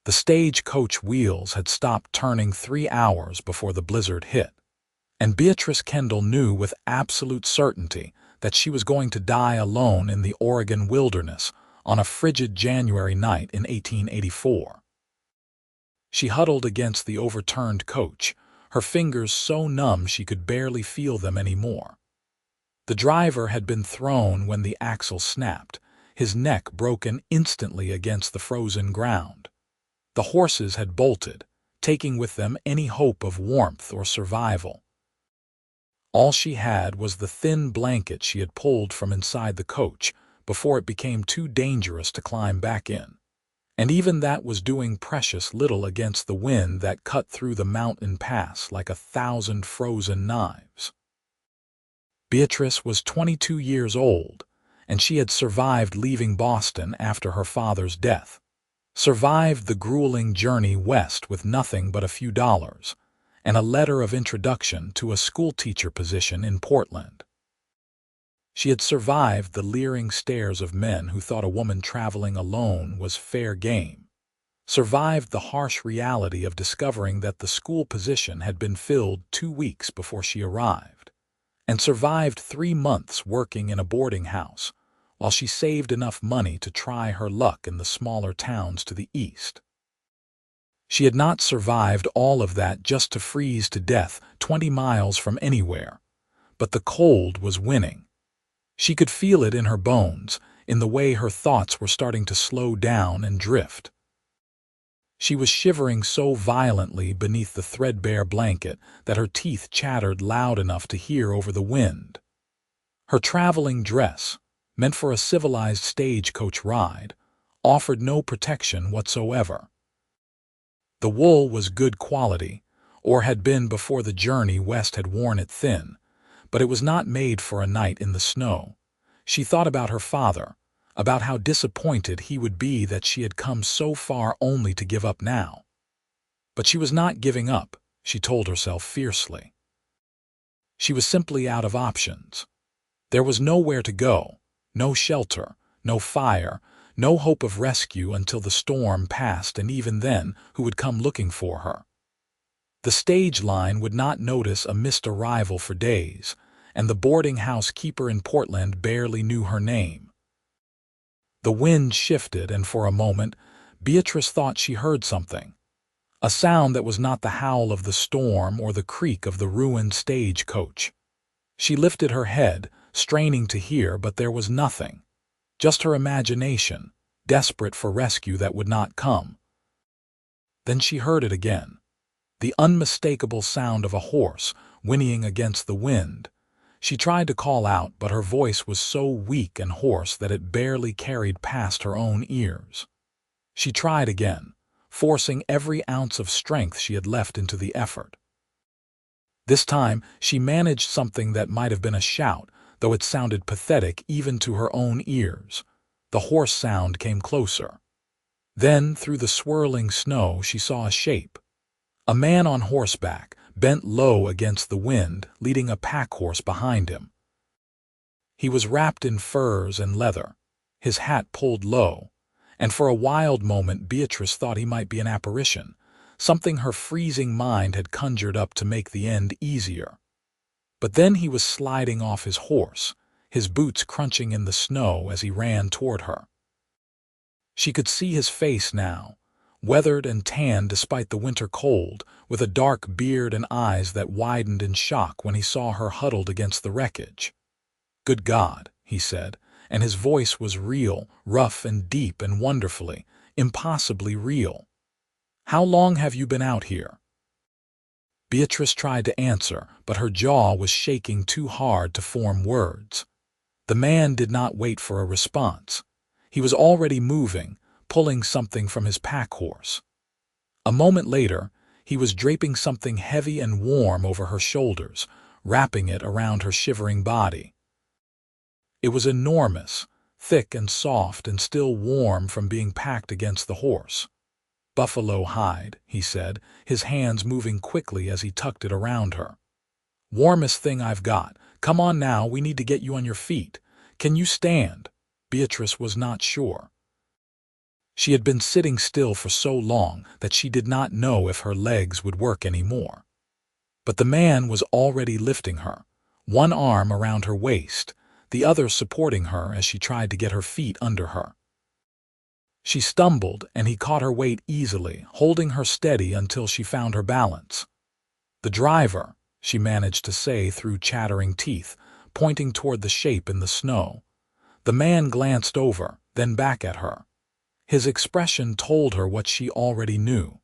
The stagecoach wheels had stopped turning 3 hours before the blizzard hit, and Beatrice Kendall knew with absolute certainty that she was going to die alone in the Oregon wilderness on a frigid January night in 1884. She huddled against the overturned coach, her fingers so numb she could barely feel them anymore. The driver had been thrown when the axle snapped, his neck broken instantly against the frozen ground. The horses had bolted, taking with them any hope of warmth or survival. All she had was the thin blanket she had pulled from inside the coach before it became too dangerous to climb back in. And even that was doing precious little against the wind that cut through the mountain pass like 1,000 frozen knives. Beatrice was 22 years old, and she had survived leaving Boston after her father's death, survived the grueling journey west with nothing but a few dollars, and a letter of introduction to a schoolteacher position in Portland. She had survived the leering stares of men who thought a woman traveling alone was fair game, survived the harsh reality of discovering that the school position had been filled 2 weeks before she arrived, and survived 3 months working in a boarding house while she saved enough money to try her luck in the smaller towns to the east. She had not survived all of that just to freeze to death 20 miles from anywhere, but the cold was winning. She could feel it in her bones, in the way her thoughts were starting to slow down and drift. She was shivering so violently beneath the threadbare blanket that her teeth chattered loud enough to hear over the wind. Her traveling dress, meant for a civilized stagecoach ride, offered no protection whatsoever. The wool was good quality, or had been before the journey west had worn it thin, but it was not made for a night in the snow. She thought about her father, about how disappointed he would be that she had come so far only to give up now. But she was not giving up, she told herself fiercely. She was simply out of options. There was nowhere to go, no shelter, no fire, no hope of rescue until the storm passed, and even then, who would come looking for her? The stage line would not notice a missed arrival for days, and the boarding house keeper in Portland barely knew her name. The wind shifted, and for a moment, Beatrice thought she heard something. A sound that was not the howl of the storm or the creak of the ruined stagecoach. She lifted her head, straining to hear, but there was nothing. Just her imagination, desperate for rescue that would not come. Then she heard it again. The unmistakable sound of a horse whinnying against the wind. She tried to call out, but her voice was so weak and hoarse that it barely carried past her own ears. She tried again, forcing every ounce of strength she had left into the effort. This time, she managed something that might have been a shout, though it sounded pathetic even to her own ears. The hoarse sound came closer. Then, through the swirling snow, she saw a shape. A man on horseback, bent low against the wind, leading a pack horse behind him. He was wrapped in furs and leather, his hat pulled low, and for a wild moment Beatrice thought he might be an apparition, something her freezing mind had conjured up to make the end easier. But then he was sliding off his horse, his boots crunching in the snow as he ran toward her. She could see his face now, weathered and tanned despite the winter cold, with a dark beard and eyes that widened in shock when he saw her huddled against the wreckage. "Good God," he said, and his voice was real, rough and deep and wonderfully, impossibly real. "How long have you been out here?" Beatrice tried to answer, but her jaw was shaking too hard to form words. The man did not wait for a response. He was already moving, pulling something from his pack horse. A moment later, he was draping something heavy and warm over her shoulders, wrapping it around her shivering body. It was enormous, thick and soft and still warm from being packed against the horse. "Buffalo hide," he said, his hands moving quickly as he tucked it around her. "Warmest thing I've got. Come on now, we need to get you on your feet. Can you stand?" Beatrice was not sure. She had been sitting still for so long that she did not know if her legs would work anymore. But the man was already lifting her, one arm around her waist, the other supporting her as she tried to get her feet under her. She stumbled, and he caught her weight easily, holding her steady until she found her balance. "The driver," she managed to say through chattering teeth, pointing toward the shape in the snow. The man glanced over, then back at her. His expression told her what she already knew.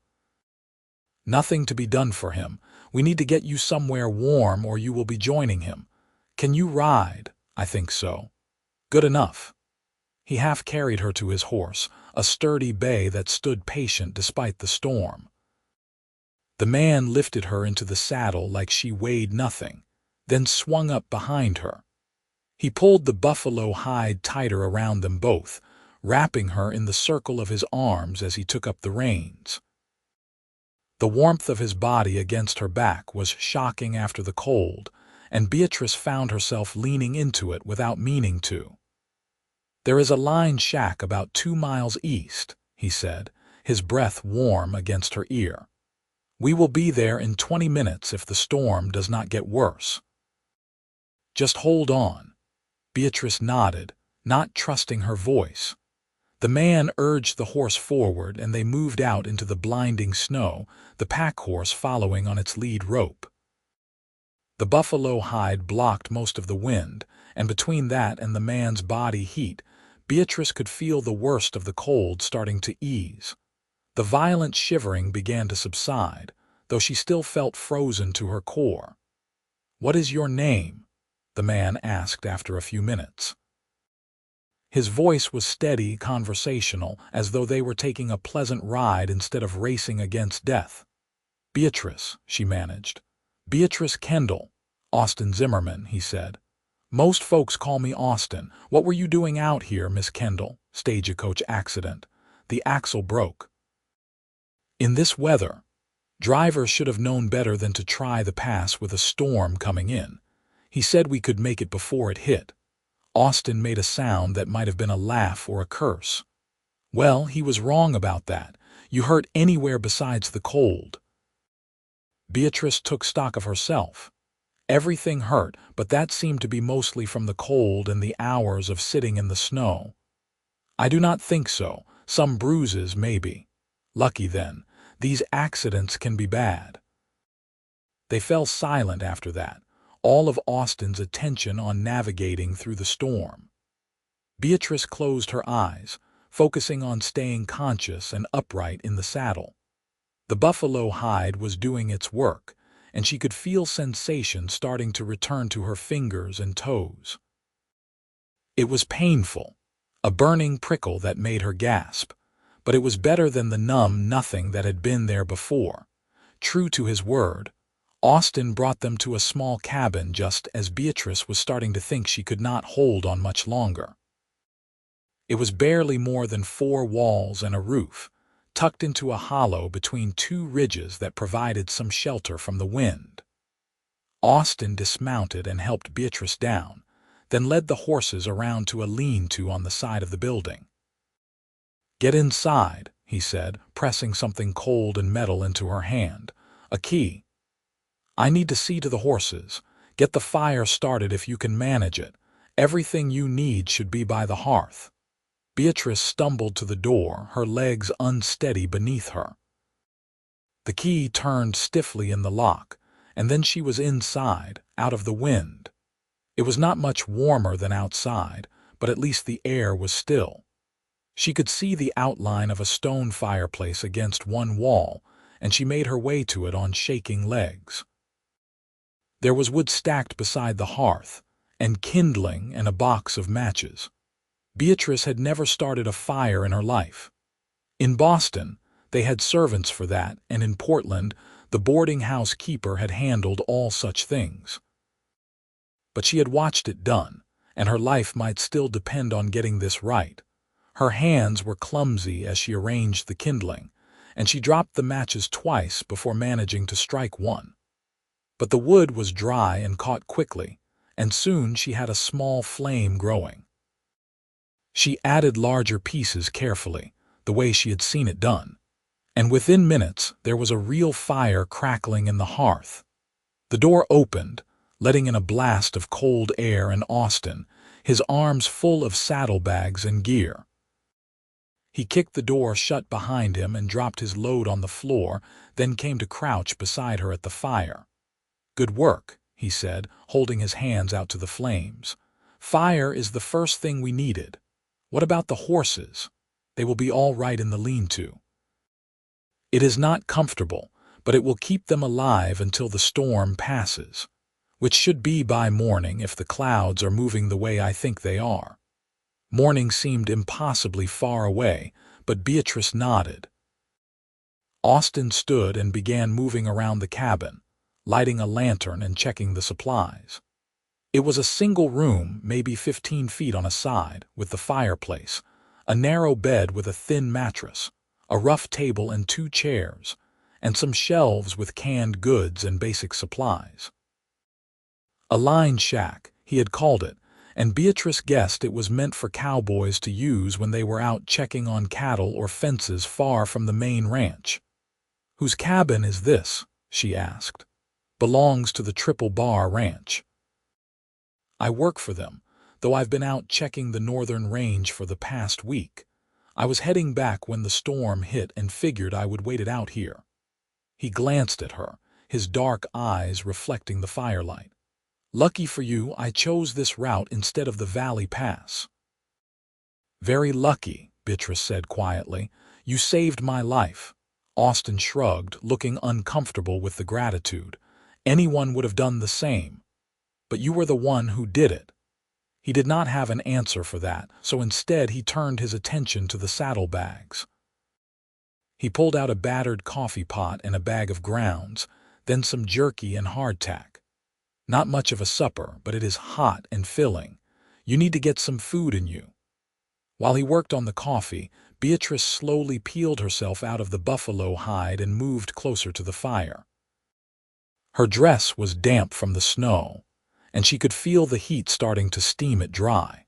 "Nothing to be done for him. We need to get you somewhere warm or you will be joining him. Can you ride?" "I think so." "Good enough." He half carried her to his horse, a sturdy bay that stood patient despite the storm. The man lifted her into the saddle like she weighed nothing, then swung up behind her. He pulled the buffalo hide tighter around them both, wrapping her in the circle of his arms as he took up the reins. The warmth of his body against her back was shocking after the cold, and Beatrice found herself leaning into it without meaning to. "There is a line shack about 2 miles east," he said, his breath warm against her ear. "We will be there in 20 minutes if the storm does not get worse." "Just hold on." Beatrice nodded, not trusting her voice. The man urged the horse forward and they moved out into the blinding snow, the pack horse following on its lead rope. The buffalo hide blocked most of the wind, and between that and the man's body heat, Beatrice could feel the worst of the cold starting to ease. The violent shivering began to subside, though she still felt frozen to her core. "What is your name?" the man asked after a few minutes. His voice was steady, conversational, as though they were taking a pleasant ride instead of racing against death. "Beatrice," she managed. "Beatrice Kendall. Austin Zimmerman," he said. "Most folks call me Austin. What were you doing out here, Miss Kendall?" "Stagecoach accident. The axle broke." "In this weather?" Driver should have known better than to try the pass with a storm coming in. He said we could make it before it hit. Austin made a sound that might have been a laugh or a curse. "Well, he was wrong about that. You hurt anywhere besides the cold?" Beatrice took stock of herself. Everything hurt, but that seemed to be mostly from the cold and the hours of sitting in the snow. "I do not think so. Some bruises, maybe." "Lucky then. These accidents can be bad." They fell silent after that, all of Austin's attention on navigating through the storm. Beatrice closed her eyes, focusing on staying conscious and upright in the saddle. The buffalo hide was doing its work, and she could feel sensation starting to return to her fingers and toes. It was painful, a burning prickle that made her gasp, but it was better than the numb nothing that had been there before. True to his word, Austin brought them to a small cabin just as Beatrice was starting to think she could not hold on much longer. It was barely more than 4 walls and a roof, tucked into a hollow between 2 ridges that provided some shelter from the wind. Austin dismounted and helped Beatrice down, then led the horses around to a lean-to on the side of the building. "Get inside," he said, pressing something cold and metal into her hand. "A key." "I need to see to the horses. Get the fire started if you can manage it. Everything you need should be by the hearth." Beatrice stumbled to the door, her legs unsteady beneath her. The key turned stiffly in the lock, and then she was inside, out of the wind. It was not much warmer than outside, but at least the air was still. She could see the outline of a stone fireplace against one wall, and she made her way to it on shaking legs. There was wood stacked beside the hearth, and kindling and a box of matches. Beatrice had never started a fire in her life. In Boston, they had servants for that, and in Portland, the boarding house keeper had handled all such things. But she had watched it done, and her life might still depend on getting this right. Her hands were clumsy as she arranged the kindling, and she dropped the matches twice before managing to strike one. But the wood was dry and caught quickly, and soon she had a small flame growing. She added larger pieces carefully, the way she had seen it done. And within minutes there was a real fire crackling in the hearth. The door opened, letting in a blast of cold air, and Austin, his arms full of saddlebags and gear. He kicked the door shut behind him and dropped his load on the floor, then came to crouch beside her at the fire. "Good work," he said, holding his hands out to the flames. "Fire is the first thing we needed. What about the horses? They will be all right in the lean-to." "It is not comfortable, but it will keep them alive until the storm passes, which should be by morning if the clouds are moving the way I think they are." Morning seemed impossibly far away, but Beatrice nodded. Austin stood and began moving around the cabin, lighting a lantern and checking the supplies. It was a single room, maybe 15 feet on a side, with the fireplace, a narrow bed with a thin mattress, a rough table and 2 chairs, and some shelves with canned goods and basic supplies. A line shack, he had called it, and Beatrice guessed it was meant for cowboys to use when they were out checking on cattle or fences far from the main ranch. "Whose cabin is this?" she asked. "Belongs to the Triple Bar Ranch." "I work for them, though I've been out checking the northern range for the past week. I was heading back when the storm hit and figured I would wait it out here." He glanced at her, his dark eyes reflecting the firelight. "Lucky for you, I chose this route instead of the Valley Pass." "Very lucky," Beatrice said quietly. "You saved my life." Austin shrugged, looking uncomfortable with the gratitude. "Anyone would have done the same. But you were the one who did it." He did not have an answer for that, so instead he turned his attention to the saddlebags. He pulled out a battered coffee pot and a bag of grounds, then some jerky and hardtack. "Not much of a supper, but it is hot and filling. You need to get some food in you." While he worked on the coffee, Beatrice slowly peeled herself out of the buffalo hide and moved closer to the fire. Her dress was damp from the snow, and she could feel the heat starting to steam it dry.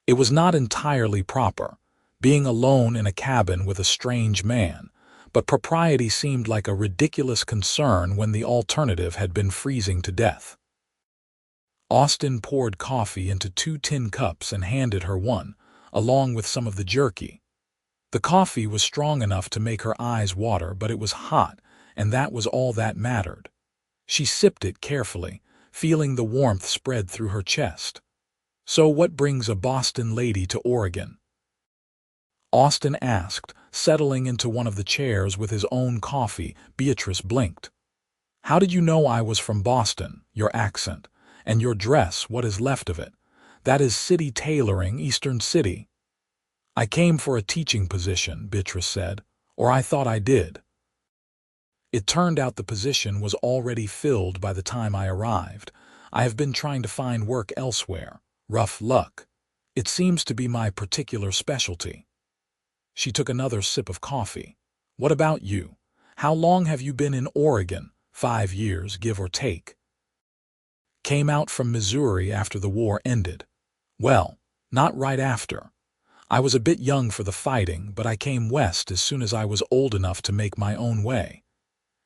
It was not entirely proper, being alone in a cabin with a strange man, but propriety seemed like a ridiculous concern when the alternative had been freezing to death. Austin poured coffee into 2 tin cups and handed her one, along with some of the jerky. The coffee was strong enough to make her eyes water, but it was hot, and that was all that mattered. She sipped it carefully, feeling the warmth spread through her chest. "So what brings a Boston lady to Oregon?" Austin asked, settling into one of the chairs with his own coffee. Beatrice blinked. "How did you know I was from Boston? Your accent. And your dress, what is left of it? That is city tailoring, Eastern City." "I came for a teaching position," Beatrice said, "or I thought I did. It turned out the position was already filled by the time I arrived. I have been trying to find work elsewhere. Rough luck. It seems to be my particular specialty." She took another sip of coffee. "What about you? How long have you been in Oregon?" 5 years, give or take. "Came out from Missouri after the war ended." "Well, not right after. I was a bit young for the fighting, but I came west as soon as I was old enough to make my own way."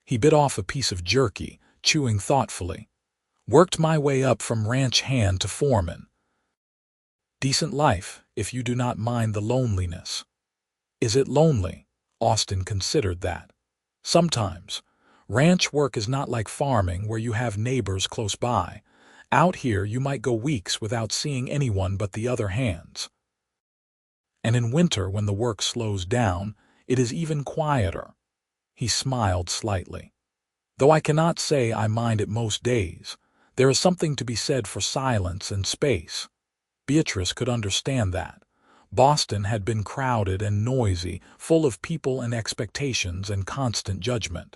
He bit off a piece of jerky, chewing thoughtfully. "Worked my way up from ranch hand to foreman. Decent life, if you do not mind the loneliness." "Is it lonely?" Austin considered that. "Sometimes. Ranch work is not like farming where you have neighbors close by. Out here you might go weeks without seeing anyone but the other hands. And in winter, when the work slows down, it is even quieter." He smiled slightly. "Though I cannot say I mind it most days. There is something to be said for silence and space." Beatrice could understand that. Boston had been crowded and noisy, full of people and expectations and constant judgment.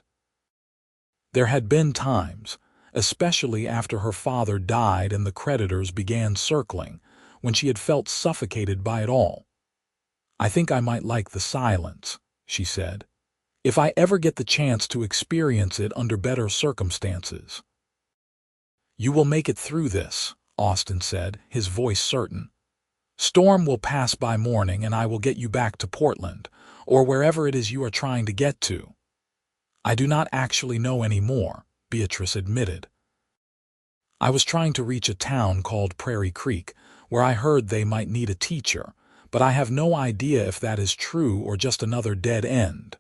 There had been times, especially after her father died and the creditors began circling, when she had felt suffocated by it all. "I think I might like the silence," she said, "if I ever get the chance to experience it under better circumstances." "You will make it through this," Austin said, his voice certain. "Storm will pass by morning and I will get you back to Portland, or wherever it is you are trying to get to." "I do not actually know any more," Beatrice admitted. "I was trying to reach a town called Prairie Creek, where I heard they might need a teacher, but I have no idea if that is true or just another dead end.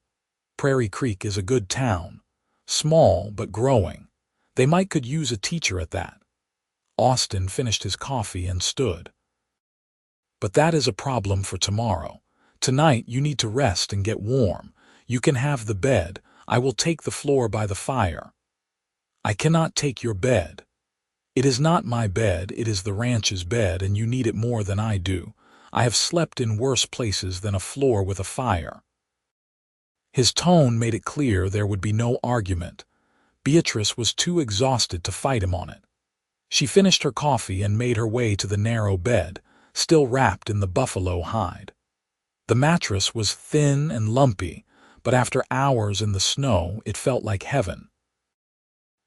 Prairie Creek is a good town, small but growing. They might could use a teacher at that." Austin finished his coffee and stood. "But that is a problem for tomorrow. Tonight you need to rest and get warm. You can have the bed. I will take the floor by the fire." "I cannot take your bed." "It is not my bed, it is the ranch's bed, and you need it more than I do. I have slept in worse places than a floor with a fire." His tone made it clear there would be no argument. Beatrice was too exhausted to fight him on it. She finished her coffee and made her way to the narrow bed, still wrapped in the buffalo hide. The mattress was thin and lumpy, but after hours in the snow, it felt like heaven.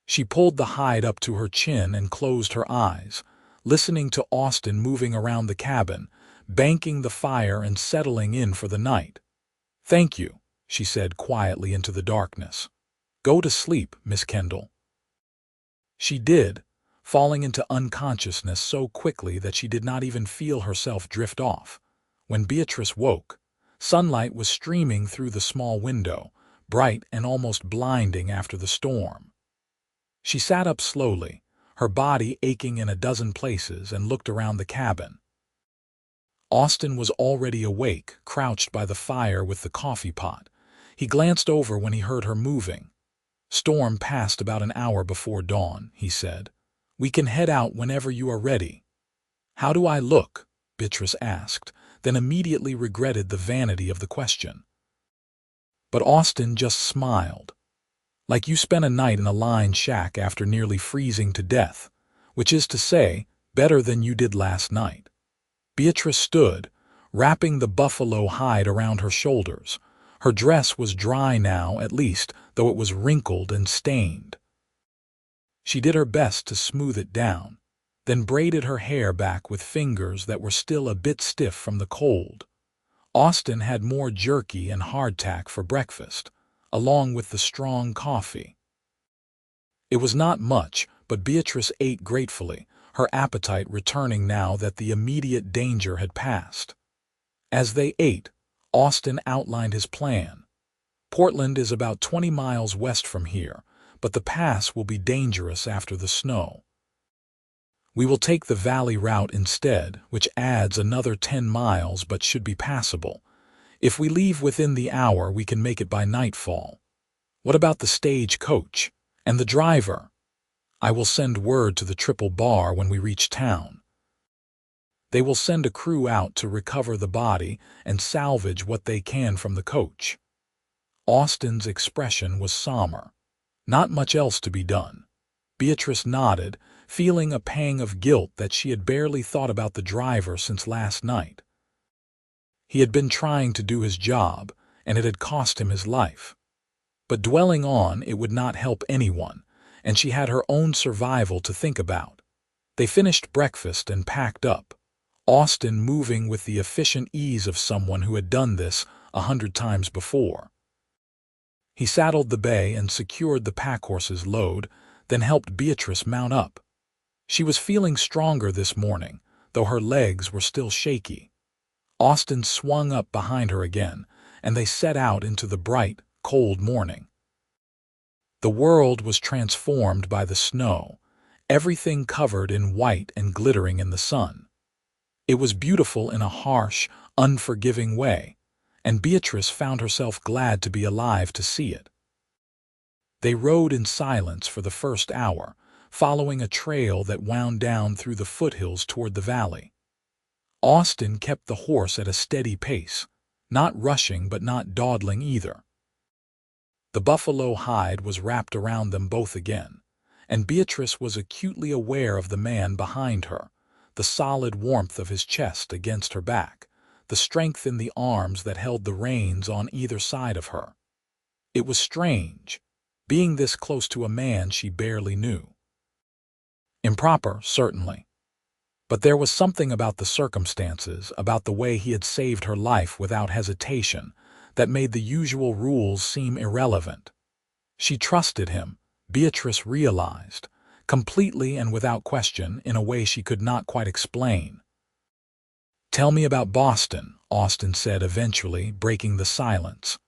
She pulled the hide up to her chin and closed her eyes, listening to Austin moving around the cabin, banking the fire and settling in for the night. "Thank you," she said quietly into the darkness. "Go to sleep, Miss Kendall." She did, falling into unconsciousness so quickly that she did not even feel herself drift off. When Beatrice woke, sunlight was streaming through the small window, bright and almost blinding after the storm. She sat up slowly, her body aching in a dozen places, and looked around the cabin. Austin was already awake, crouched by the fire with the coffee pot. He glanced over when he heard her moving. "Storm passed about an hour before dawn," he said. "We can head out whenever you are ready." "How do I look?" Beatrice asked, then immediately regretted the vanity of the question. But Austin just smiled. "Like you spent a night in a line shack after nearly freezing to death, which is to say, better than you did last night." Beatrice stood, wrapping the buffalo hide around her shoulders. Her dress was dry now, at least, though it was wrinkled and stained. She did her best to smooth it down, then braided her hair back with fingers that were still a bit stiff from the cold. Austin had more jerky and hardtack for breakfast, along with the strong coffee. It was not much, but Beatrice ate gratefully, her appetite returning now that the immediate danger had passed. As they ate, Austin outlined his plan. "Portland is about 20 miles west from here, but the pass will be dangerous after the snow. We will take the valley route instead, which adds another 10 miles but should be passable. If we leave within the hour, we can make it by nightfall." "What about the stagecoach? And the driver?" "I will send word to the Triple Bar when we reach town. They will send a crew out to recover the body and salvage what they can from the coach." Austin's expression was somber. Not much else to be done. Beatrice nodded, feeling a pang of guilt that she had barely thought about the driver since last night. He had been trying to do his job, and it had cost him his life. But dwelling on it would not help anyone, and she had her own survival to think about. They finished breakfast and packed up, Austin moving with the efficient ease of someone who had done this 100 times before. He saddled the bay and secured the packhorse's load, then helped Beatrice mount up. She was feeling stronger this morning, though her legs were still shaky. Austin swung up behind her again, and they set out into the bright, cold morning. The world was transformed by the snow, everything covered in white and glittering in the sun. It was beautiful in a harsh, unforgiving way, and Beatrice found herself glad to be alive to see it. They rode in silence for the first hour, following a trail that wound down through the foothills toward the valley. Austin kept the horse at a steady pace, not rushing but not dawdling either. The buffalo hide was wrapped around them both again, and Beatrice was acutely aware of the man behind her, the solid warmth of his chest against her back, the strength in the arms that held the reins on either side of her. It was strange, being this close to a man she barely knew. Improper, certainly. But there was something about the circumstances, about the way he had saved her life without hesitation, that made the usual rules seem irrelevant. She trusted him, Beatrice realized, completely and without question, in a way she could not quite explain. "Tell me about Boston," Austin said eventually, breaking the silence.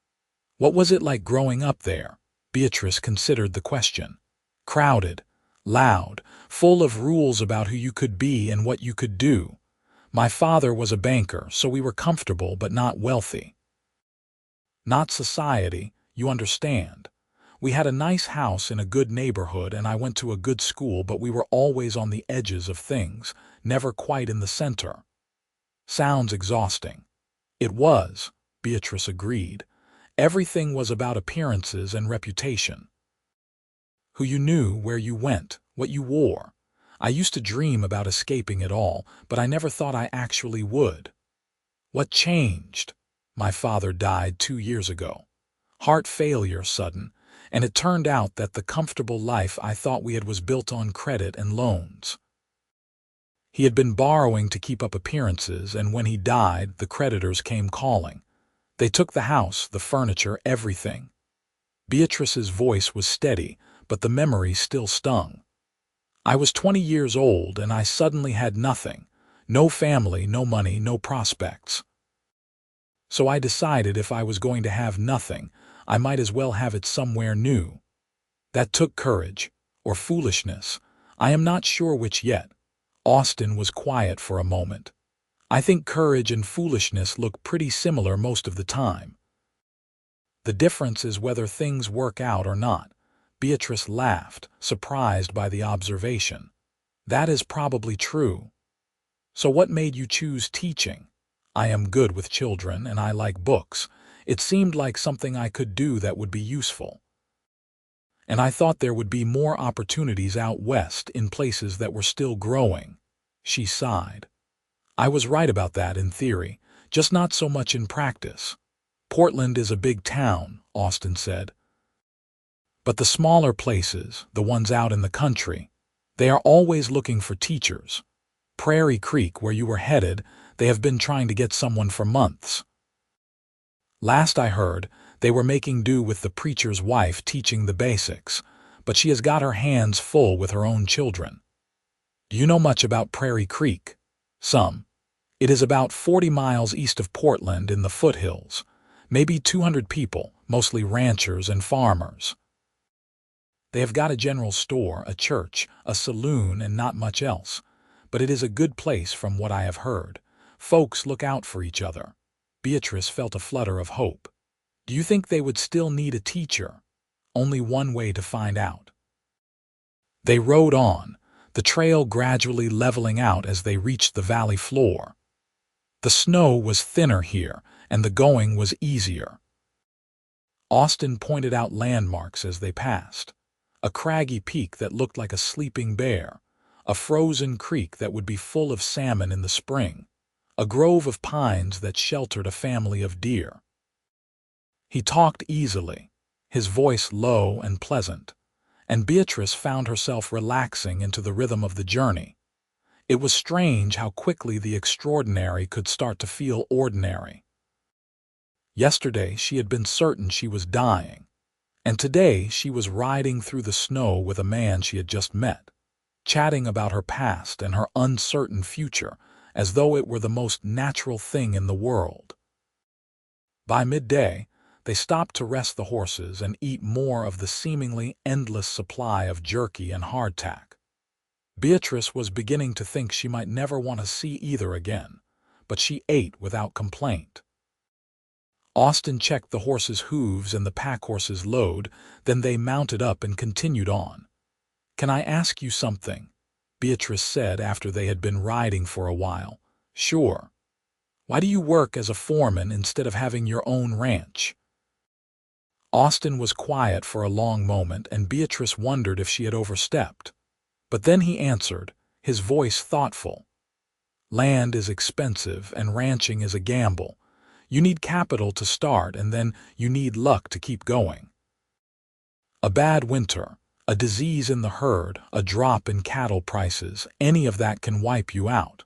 "What was it like growing up there?" Beatrice considered the question. "Crowded, loud, full of rules about who you could be and what you could do. My father was a banker, so we were comfortable but not wealthy. Not society, you understand. We had a nice house in a good neighborhood and I went to a good school, but we were always on the edges of things, never quite in the center." "Sounds exhausting." "It was," Beatrice agreed. "Everything was about appearances and reputation. Who you knew, where you went, what you wore. I used to dream about escaping it all, but I never thought I actually would." "What changed?" "My father died 2 years ago. Heart failure, sudden, and it turned out that the comfortable life I thought we had was built on credit and loans. He had been borrowing to keep up appearances, and when he died, the creditors came calling. They took the house, the furniture, everything." Beatrice's voice was steady, but the memory still stung. "I was 20 years old and I suddenly had nothing. No family, no money, no prospects. So I decided if I was going to have nothing, I might as well have it somewhere new. That took courage, or foolishness. I am not sure which yet." Austin was quiet for a moment. "I think courage and foolishness look pretty similar most of the time. The difference is whether things work out or not." Beatrice laughed, surprised by the observation. "That is probably true. So what made you choose teaching?" "I am good with children and I like books. It seemed like something I could do that would be useful. And I thought there would be more opportunities out west in places that were still growing." She sighed. "I was right about that in theory, just not so much in practice. Portland is a big town," Austin said. "But the smaller places, the ones out in the country, they are always looking for teachers. Prairie Creek, where you were headed, they have been trying to get someone for months. Last I heard, they were making do with the preacher's wife teaching the basics, but she has got her hands full with her own children." "Do you know much about Prairie Creek?" "Some. It is about 40 miles east of Portland in the foothills. Maybe 200 people, mostly ranchers and farmers. They have got a general store, a church, a saloon, and not much else. But it is a good place from what I have heard. Folks look out for each other." Beatrice felt a flutter of hope. "Do you think they would still need a teacher?" "Only one way to find out." They rode on, the trail gradually leveling out as they reached the valley floor. The snow was thinner here, and the going was easier. Austin pointed out landmarks as they passed. A craggy peak that looked like a sleeping bear, a frozen creek that would be full of salmon in the spring, a grove of pines that sheltered a family of deer. He talked easily, his voice low and pleasant, and Beatrice found herself relaxing into the rhythm of the journey. It was strange how quickly the extraordinary could start to feel ordinary. Yesterday she had been certain she was dying, and today she was riding through the snow with a man she had just met, chatting about her past and her uncertain future as though it were the most natural thing in the world. By midday, they stopped to rest the horses and eat more of the seemingly endless supply of jerky and hardtack. Beatrice was beginning to think she might never want to see either again, but she ate without complaint. Austin checked the horses' hooves and the pack-horse's load, then they mounted up and continued on. "Can I ask you something?" Beatrice said after they had been riding for a while. "Sure. Why do you work as a foreman instead of having your own ranch?" Austin was quiet for a long moment, and Beatrice wondered if she had overstepped. But then he answered, his voice thoughtful. "Land is expensive, and ranching is a gamble. You need capital to start, and then you need luck to keep going. A bad winter, a disease in the herd, a drop in cattle prices, any of that can wipe you out.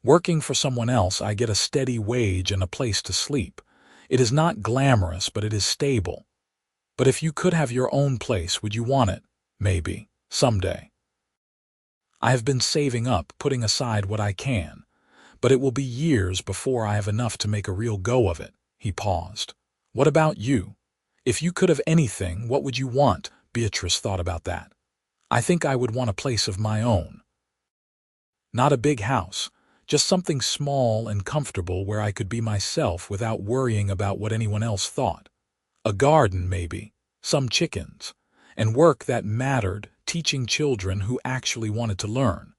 Working for someone else, I get a steady wage and a place to sleep. It is not glamorous, but it is stable. But if you could have your own place, would you want it? Maybe. Someday. I have been saving up, putting aside what I can, but it will be years before I have enough to make a real go of it. He paused. What about you? If you could have anything, what would you want? Beatrice thought about that. I think I would want a place of my own. Not a big house, just something small and comfortable where I could be myself without worrying about what anyone else thought. A garden, maybe, some chickens, and work that mattered, teaching children who actually wanted to learn.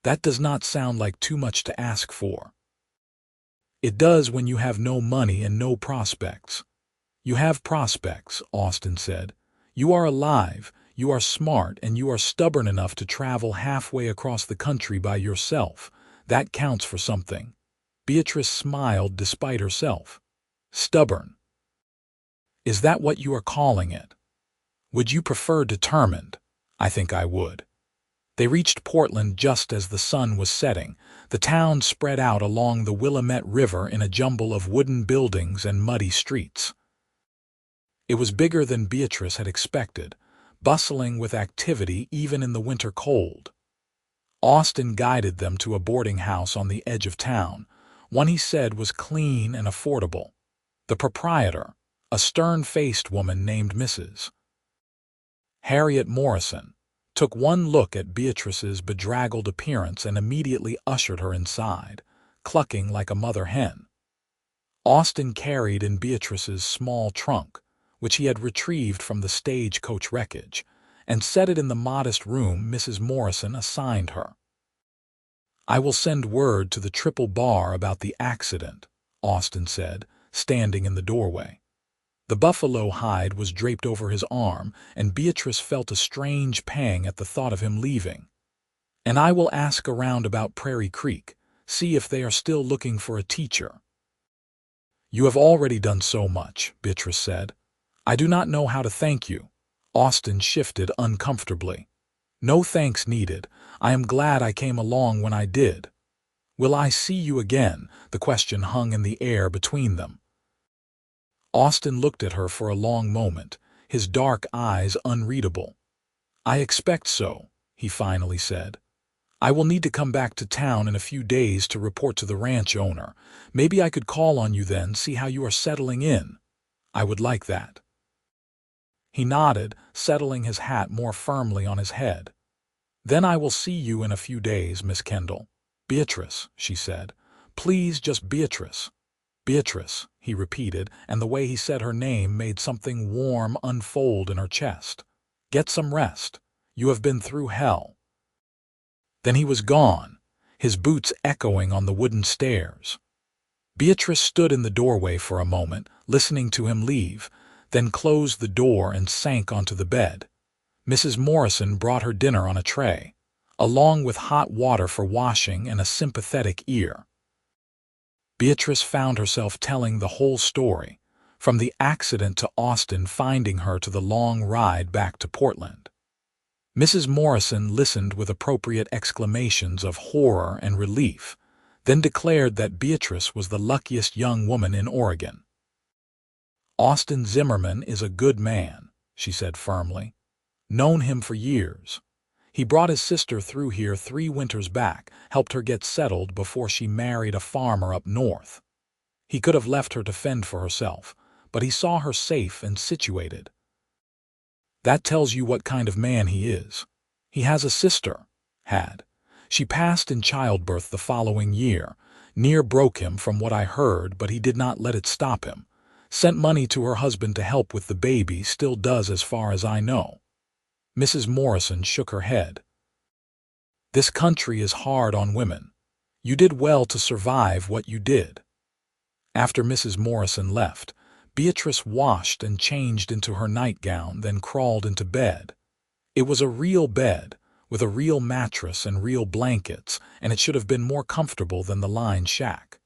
That does not sound like too much to ask for. It does when you have no money and no prospects. You have prospects, Austin said. You are alive, you are smart, and you are stubborn enough to travel halfway across the country by yourself. That counts for something. Beatrice smiled despite herself. Stubborn. Is that what you are calling it? Would you prefer determined? I think I would. They reached Portland just as the sun was setting. The town spread out along the Willamette River in a jumble of wooden buildings and muddy streets. It was bigger than Beatrice had expected, bustling with activity even in the winter cold. Austin guided them to a boarding house on the edge of town, one he said was clean and affordable. The proprietor, a stern-faced woman named Mrs. Harriet Morrison, took one look at Beatrice's bedraggled appearance and immediately ushered her inside, clucking like a mother hen. Austin carried in Beatrice's small trunk, which he had retrieved from the stagecoach wreckage, and set it in the modest room Mrs. Morrison assigned her. I will send word to the Triple Bar about the accident, Austin said, standing in the doorway. The buffalo hide was draped over his arm, and Beatrice felt a strange pang at the thought of him leaving. And I will ask around about Prairie Creek, see if they are still looking for a teacher. You have already done so much, Beatrice said. I do not know how to thank you. Austin shifted uncomfortably. No thanks needed. I am glad I came along when I did. Will I see you again? The question hung in the air between them. Austin looked at her for a long moment, his dark eyes unreadable. I expect so, he finally said. I will need to come back to town in a few days to report to the ranch owner. Maybe I could call on you then, see how you are settling in. I would like that. He nodded, settling his hat more firmly on his head. Then I will see you in a few days, Miss Kendall. Beatrice, she said. Please, just Beatrice. Beatrice, he repeated, and the way he said her name made something warm unfold in her chest. Get some rest. You have been through hell. Then he was gone, his boots echoing on the wooden stairs. Beatrice stood in the doorway for a moment, listening to him leave, then closed the door and sank onto the bed. Mrs. Morrison brought her dinner on a tray, along with hot water for washing and a sympathetic ear. Beatrice found herself telling the whole story, from the accident to Austin finding her to the long ride back to Portland. Mrs. Morrison listened with appropriate exclamations of horror and relief, then declared that Beatrice was the luckiest young woman in Oregon. Austin Zimmerman is a good man, she said firmly. Known him for years. He brought his sister through here 3 winters back, helped her get settled before she married a farmer up north. He could have left her to fend for herself, but he saw her safe and situated. That tells you what kind of man he is. He has a sister. Had. She passed in childbirth the following year. Near broke him from what I heard, but he did not let it stop him. Sent money to her husband to help with the baby, still does as far as I know. Mrs. Morrison shook her head. This country is hard on women. You did well to survive what you did. After Mrs. Morrison left, Beatrice washed and changed into her nightgown, then crawled into bed. It was a real bed, with a real mattress and real blankets, and it should have been more comfortable than the line shack.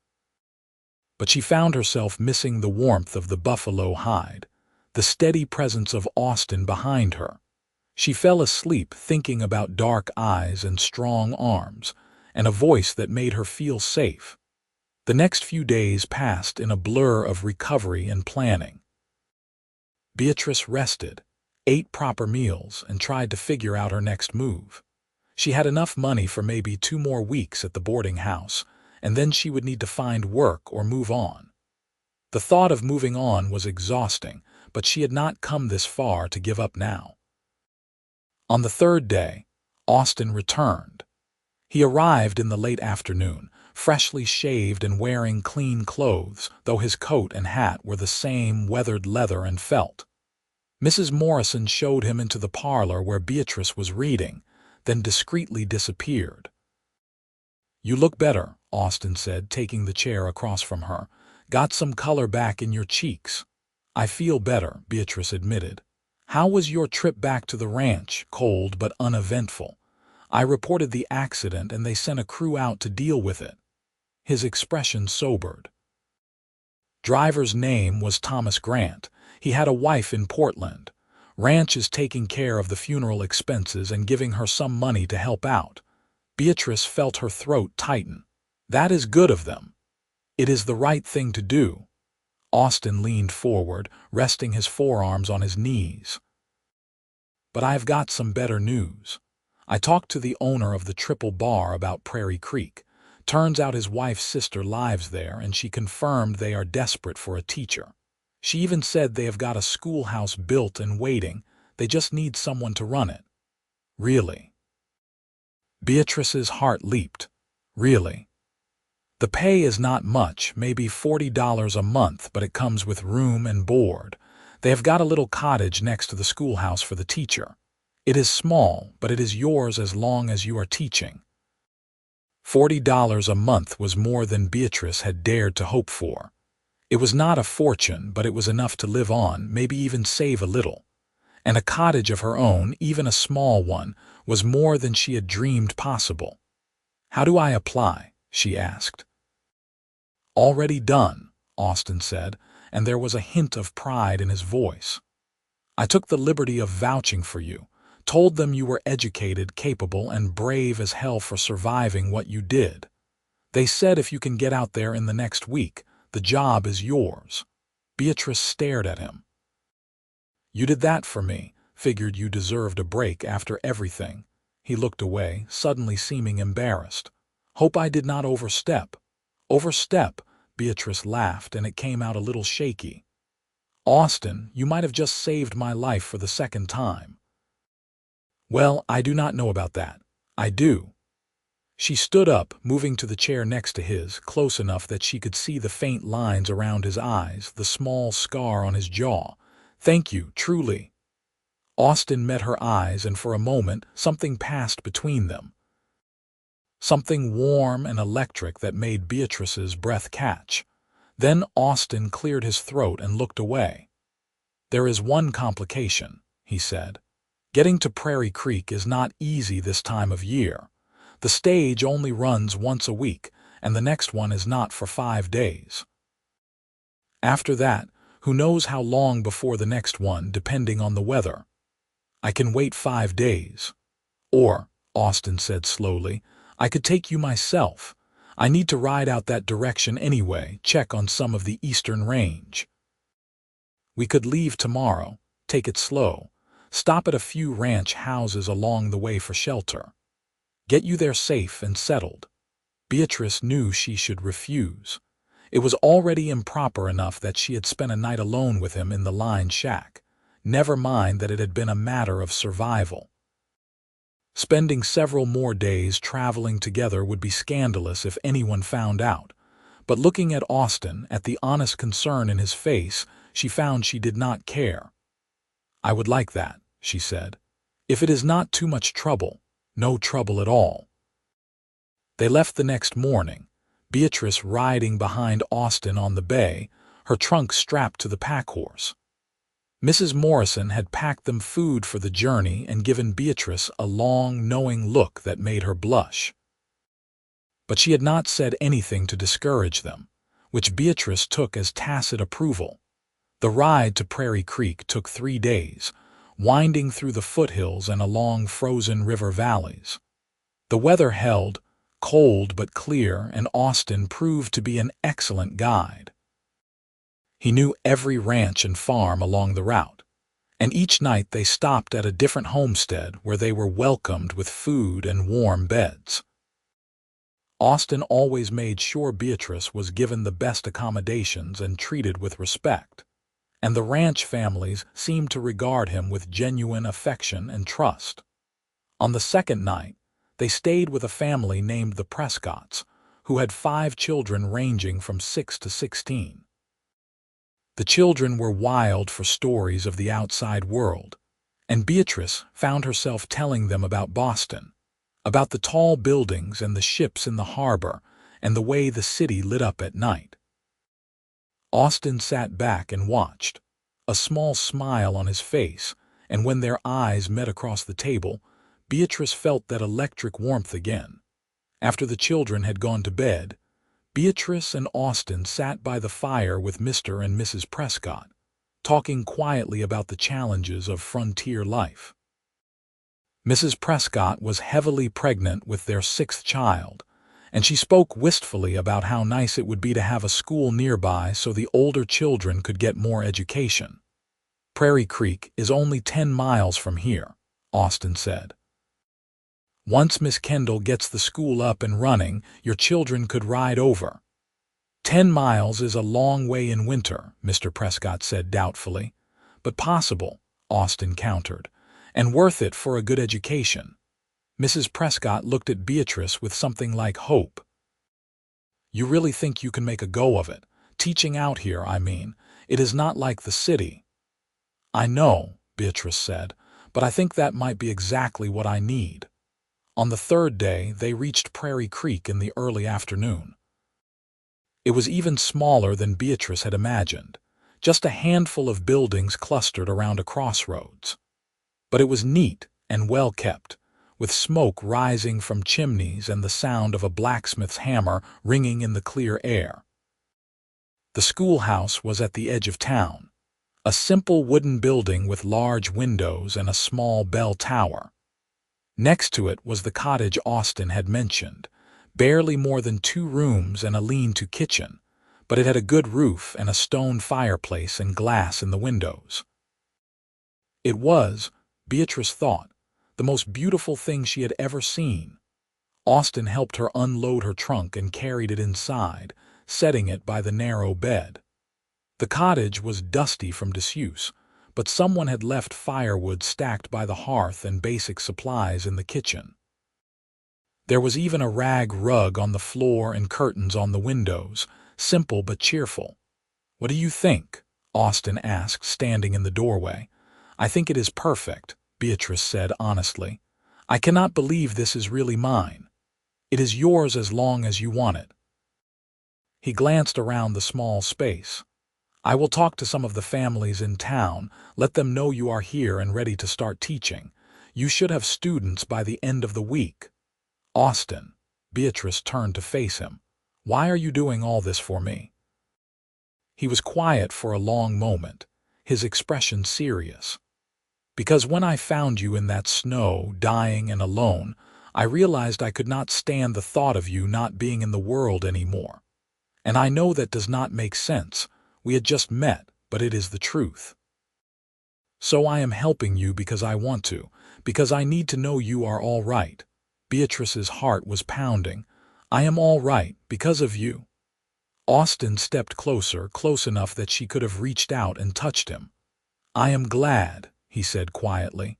But she found herself missing the warmth of the buffalo hide, the steady presence of Austin behind her. She fell asleep thinking about dark eyes and strong arms, and a voice that made her feel safe. The next few days passed in a blur of recovery and planning. Beatrice rested, ate proper meals, and tried to figure out her next move. She had enough money for maybe 2 more weeks at the boarding house, and then she would need to find work or move on. The thought of moving on was exhausting, but she had not come this far to give up now. On the 3rd day, Austin returned. He arrived in the late afternoon, freshly shaved and wearing clean clothes, though his coat and hat were the same weathered leather and felt. Mrs. Morrison showed him into the parlor where Beatrice was reading, then discreetly disappeared. "You look better," Austin said, taking the chair across from her. "Got some color back in your cheeks." "I feel better," Beatrice admitted. "How was your trip back to the ranch?" "Cold but uneventful. I reported the accident and they sent a crew out to deal with it." His expression sobered. Driver's name was Thomas Grant. He had a wife in Portland. Ranch is taking care of the funeral expenses and giving her some money to help out. Beatrice felt her throat tighten. "That is good of them. It is the right thing to do." Austin leaned forward, resting his forearms on his knees. "But I've got some better news. I talked to the owner of the Triple Bar about Prairie Creek. Turns out his wife's sister lives there, and she confirmed they are desperate for a teacher. She even said they have got a schoolhouse built and waiting. They just need someone to run it." "Really?" Beatrice's heart leaped. "Really?" "The pay is not much, maybe $40 a month, but it comes with room and board. They have got a little cottage next to the schoolhouse for the teacher. It is small, but it is yours as long as you are teaching." $40 a month was more than Beatrice had dared to hope for. It was not a fortune, but it was enough to live on, maybe even save a little. And a cottage of her own, even a small one, was more than she had dreamed possible. "How do I apply?" she asked. "Already done," Austin said, and there was a hint of pride in his voice. "I took the liberty of vouching for you. Told them you were educated, capable, and brave as hell for surviving what you did. They said if you can get out there in the next week, the job is yours." Beatrice stared at him. "You did that for me. Figured you deserved a break after everything." He looked away, suddenly seeming embarrassed. "Hope I did not overstep." "Overstep?" Beatrice laughed, and it came out a little shaky. "Austin, you might have just saved my life for the 2nd time." "Well, I do not know about that." "I do." She stood up, moving to the chair next to his, close enough that she could see the faint lines around his eyes, the small scar on his jaw. "Thank you, truly." Austin met her eyes, and for a moment something passed between them. Something warm and electric that made Beatrice's breath catch. Then Austin cleared his throat and looked away. "There is one complication," he said. "Getting to Prairie Creek is not easy this time of year. The stage only runs once a week, and the next one is not for 5 days. After that, who knows how long before the next one, depending on the weather. I can wait 5 days. Or," Austin said slowly, "I could take you myself. I need to ride out that direction anyway, check on some of the eastern range. We could leave tomorrow, take it slow, stop at a few ranch houses along the way for shelter. Get you there safe and settled." Beatrice knew she should refuse. It was already improper enough that she had spent a night alone with him in the line shack. Never mind that it had been a matter of survival. Spending several more days traveling together would be scandalous if anyone found out. But looking at Austin, at the honest concern in his face, she found she did not care. "I would like that," she said. "If it is not too much trouble, no trouble at all." They left the next morning, Beatrice riding behind Austin on the bay, her trunk strapped to the pack horse. Mrs. Morrison had packed them food for the journey and given Beatrice a long, knowing look that made her blush. But she had not said anything to discourage them, which Beatrice took as tacit approval. The ride to Prairie Creek took 3 days, winding through the foothills and along frozen river valleys. The weather held, cold but clear, and Austin proved to be an excellent guide. He knew every ranch and farm along the route, and each night they stopped at a different homestead where they were welcomed with food and warm beds. Austin always made sure Beatrice was given the best accommodations and treated with respect, and the ranch families seemed to regard him with genuine affection and trust. On the second night, they stayed with a family named the Prescotts, who had 5 children ranging from 6 to 16. The children were wild for stories of the outside world, and Beatrice found herself telling them about Boston, about the tall buildings and the ships in the harbor, and the way the city lit up at night. Austin sat back and watched, a small smile on his face, and when their eyes met across the table, Beatrice felt that electric warmth again. After the children had gone to bed, Beatrice and Austin sat by the fire with Mr. and Mrs. Prescott, talking quietly about the challenges of frontier life. Mrs. Prescott was heavily pregnant with their 6th child, and she spoke wistfully about how nice it would be to have a school nearby so the older children could get more education. "Prairie Creek is only 10 miles from here," Austin said. "Once Miss Kendall gets the school up and running, your children could ride over." 10 miles is a long way in winter," Mr. Prescott said doubtfully. "But possible," Austin countered, "and worth it for a good education." Mrs. Prescott looked at Beatrice with something like hope. "You really think you can make a go of it? Teaching out here, I mean. It is not like the city." "I know," Beatrice said, "but I think that might be exactly what I need." On the 3rd day, they reached Prairie Creek in the early afternoon. It was even smaller than Beatrice had imagined, just a handful of buildings clustered around a crossroads. But it was neat and well kept, with smoke rising from chimneys and the sound of a blacksmith's hammer ringing in the clear air. The schoolhouse was at the edge of town, a simple wooden building with large windows and a small bell tower. Next to it was the cottage Austin had mentioned, barely more than 2 rooms and a lean-to kitchen, but it had a good roof and a stone fireplace and glass in the windows. It was, Beatrice thought, the most beautiful thing she had ever seen. Austin helped her unload her trunk and carried it inside, setting it by the narrow bed. The cottage was dusty from disuse, but someone had left firewood stacked by the hearth and basic supplies in the kitchen. There was even a rag rug on the floor and curtains on the windows, simple but cheerful. "What do you think?" Austin asked, standing in the doorway. "I think it is perfect," Beatrice said honestly. "I cannot believe this is really mine." "It is yours as long as you want it." He glanced around the small space. "I will talk to some of the families in town, let them know you are here and ready to start teaching. You should have students by the end of the week." "Austin," Beatrice turned to face him, "why are you doing all this for me?" He was quiet for a long moment, his expression serious. "Because when I found you in that snow, dying and alone, I realized I could not stand the thought of you not being in the world anymore. And I know that does not make sense. We had just met, but it is the truth. So I am helping you because I want to, because I need to know you are all right." Beatrice's heart was pounding. "I am all right because of you." Austin stepped closer, close enough that she could have reached out and touched him. "I am glad," he said quietly.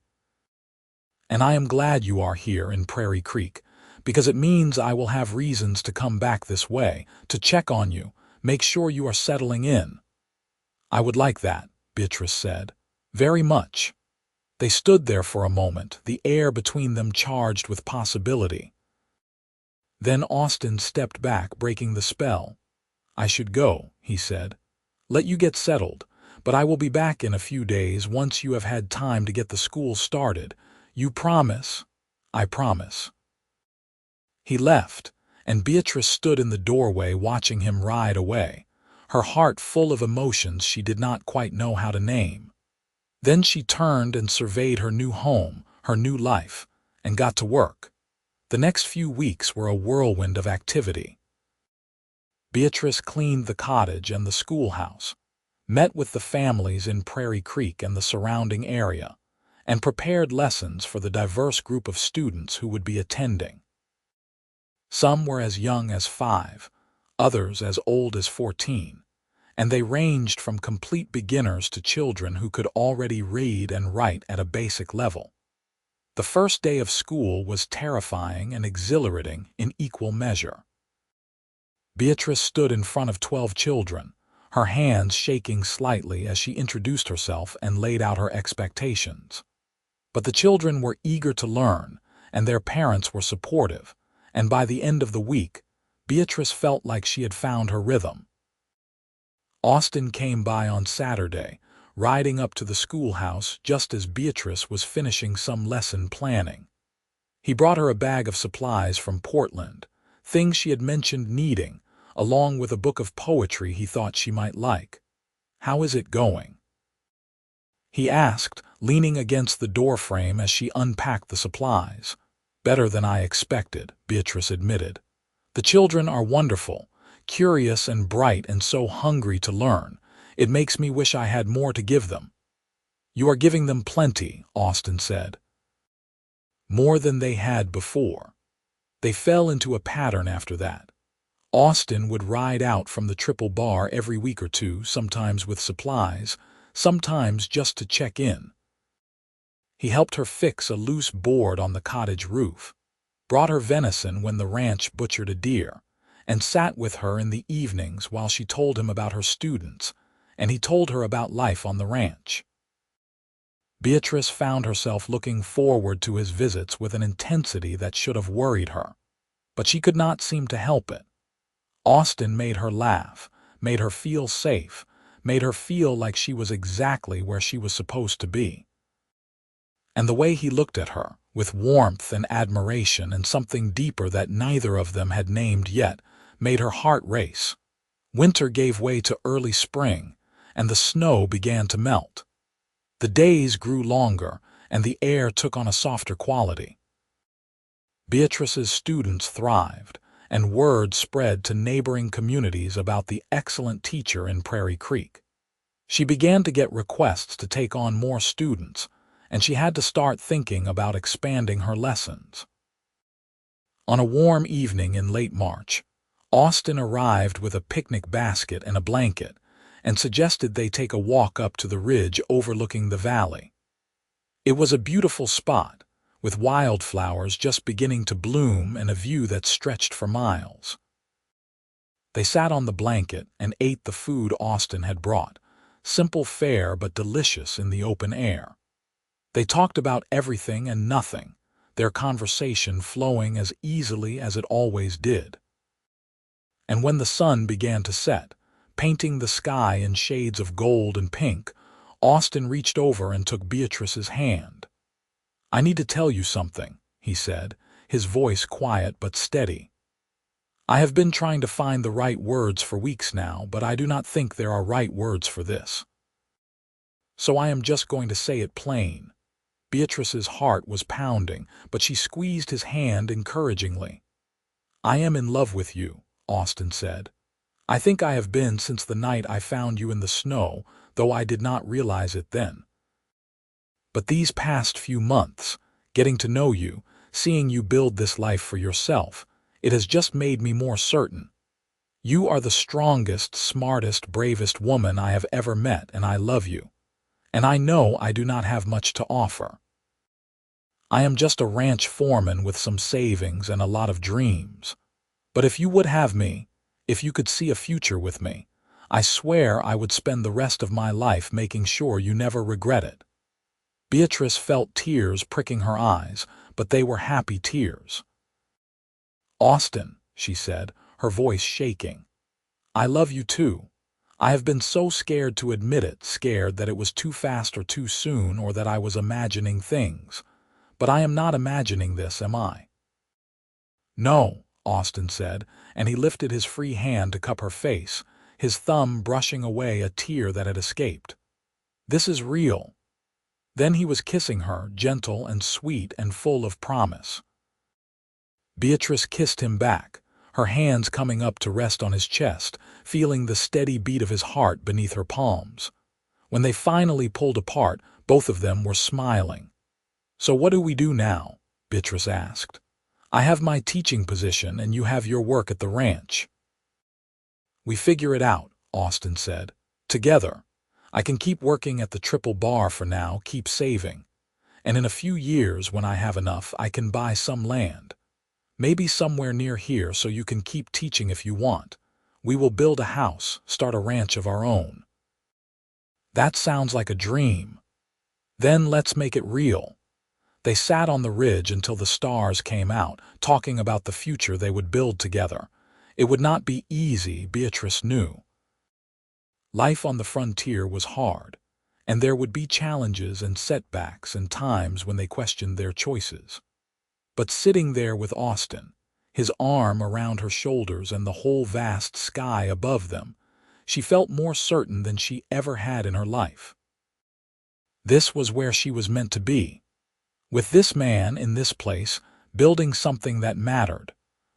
"And I am glad you are here in Prairie Creek, because it means I will have reasons to come back this way, to check on you, make sure you are settling in." "I would like that," Beatrice said. "Very much." They stood there for a moment, the air between them charged with possibility. Then Austin stepped back, breaking the spell. "I should go," he said. "Let you get settled, but I will be back in a few days once you have had time to get the school started. You promise?" "I promise." He left, and Beatrice stood in the doorway watching him ride away, her heart full of emotions she did not quite know how to name. Then she turned and surveyed her new home, her new life, and got to work. The next few weeks were a whirlwind of activity. Beatrice cleaned the cottage and the schoolhouse, met with the families in Prairie Creek and the surrounding area, and prepared lessons for the diverse group of students who would be attending. Some were as young as 5, others as old as 14, and they ranged from complete beginners to children who could already read and write at a basic level. The first day of school was terrifying and exhilarating in equal measure. Beatrice stood in front of 12 children, her hands shaking slightly as she introduced herself and laid out her expectations. But the children were eager to learn, and their parents were supportive, and by the end of the week, Beatrice felt like she had found her rhythm. Austin came by on Saturday, riding up to the schoolhouse just as Beatrice was finishing some lesson planning. He brought her a bag of supplies from Portland, things she had mentioned needing, along with a book of poetry he thought she might like. "How is it going?" he asked, leaning against the doorframe as she unpacked the supplies. "Better than I expected," Beatrice admitted. "The children are wonderful, curious and bright and so hungry to learn. It makes me wish I had more to give them." "You are giving them plenty," Austin said. More than they had before. They fell into a pattern after that. Austin would ride out from the Triple Bar every week or two, sometimes with supplies, sometimes just to check in. He helped her fix a loose board on the cottage roof, brought her venison when the ranch butchered a deer, and sat with her in the evenings while she told him about her students, and he told her about life on the ranch. Beatrice found herself looking forward to his visits with an intensity that should have worried her, but she could not seem to help it. Austin made her laugh, made her feel safe, made her feel like she was exactly where she was supposed to be. And the way he looked at her, with warmth and admiration and something deeper that neither of them had named yet, made her heart race. Winter gave way to early spring, and the snow began to melt. The days grew longer, and the air took on a softer quality. Beatrice's students thrived, and word spread to neighboring communities about the excellent teacher in Prairie Creek. She began to get requests to take on more students, and she had to start thinking about expanding her lessons. On a warm evening in late March, Austin arrived with a picnic basket and a blanket, and suggested they take a walk up to the ridge overlooking the valley. It was a beautiful spot, with wildflowers just beginning to bloom and a view that stretched for miles. They sat on the blanket and ate the food Austin had brought, simple fare but delicious in the open air. They talked about everything and nothing, their conversation flowing as easily as it always did. And when the sun began to set, painting the sky in shades of gold and pink, Austin reached over and took Beatrice's hand. "I need to tell you something," he said, his voice quiet but steady. "I have been trying to find the right words for weeks now, but I do not think there are right words for this. So I am just going to say it plain." Beatrice's heart was pounding, but she squeezed his hand encouragingly. "I am in love with you," Austin said. "I think I have been since the night I found you in the snow, though I did not realize it then. But these past few months, getting to know you, seeing you build this life for yourself, it has just made me more certain. You are the strongest, smartest, bravest woman I have ever met, and I love you. And I know I do not have much to offer. I am just a ranch foreman with some savings and a lot of dreams. But if you would have me, if you could see a future with me, I swear I would spend the rest of my life making sure you never regret it." Beatrice felt tears pricking her eyes, but they were happy tears. "Austin," she said, her voice shaking, "I love you too. I have been so scared to admit it, scared that it was too fast or too soon or that I was imagining things. But I am not imagining this, am I?" "No," Austin said, and he lifted his free hand to cup her face, his thumb brushing away a tear that had escaped. "This is real." Then he was kissing her, gentle and sweet and full of promise. Beatrice kissed him back, her hands coming up to rest on his chest, feeling the steady beat of his heart beneath her palms. When they finally pulled apart, both of them were smiling. "So what do we do now?" Beatrice asked. "I have my teaching position and you have your work at the ranch." "We figure it out," Austin said. "Together. I can keep working at the Triple Bar for now, keep saving. And in a few years, when I have enough, I can buy some land. Maybe somewhere near here so you can keep teaching if you want. We will build a house, start a ranch of our own." "That sounds like a dream." "Then let's make it real." They sat on the ridge until the stars came out, talking about the future they would build together. It would not be easy, Beatrice knew. Life on the frontier was hard, and there would be challenges and setbacks and times when they questioned their choices. But sitting there with Austin, his arm around her shoulders and the whole vast sky above them, she felt more certain than she ever had in her life. This was where she was meant to be. With this man in this place, building something that mattered.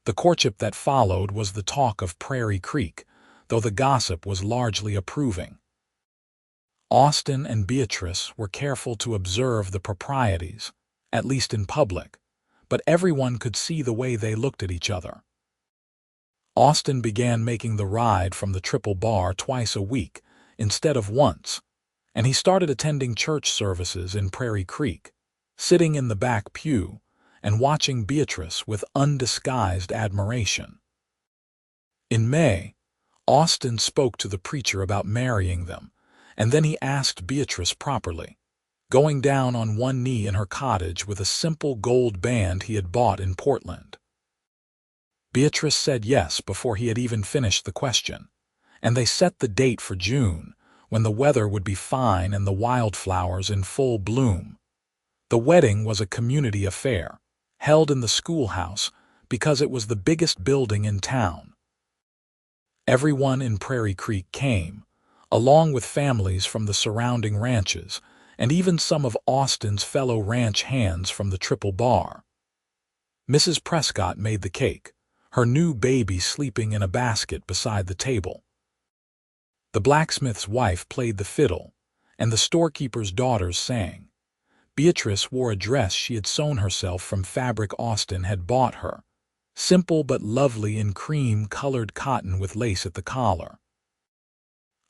The courtship that followed was the talk of Prairie Creek, though the gossip was largely approving. Austin and Beatrice were careful to observe the proprieties, at least in public, but everyone could see the way they looked at each other. Austin began making the ride from the Triple Bar twice a week instead of once, and he started attending church services in Prairie Creek, sitting in the back pew and watching Beatrice with undisguised admiration. In May, Austin spoke to the preacher about marrying them, and then he asked Beatrice properly, going down on one knee in her cottage with a simple gold band he had bought in Portland. Beatrice said yes before he had even finished the question, and they set the date for June, when the weather would be fine and the wildflowers in full bloom. The wedding was a community affair, held in the schoolhouse because it was the biggest building in town. Everyone in Prairie Creek came, along with families from the surrounding ranches, and even some of Austin's fellow ranch hands from the Triple Bar. Mrs. Prescott made the cake, her new baby sleeping in a basket beside the table. The blacksmith's wife played the fiddle, and the storekeeper's daughters sang. Beatrice wore a dress she had sewn herself from fabric Austin had bought her, simple but lovely in cream-colored cotton with lace at the collar.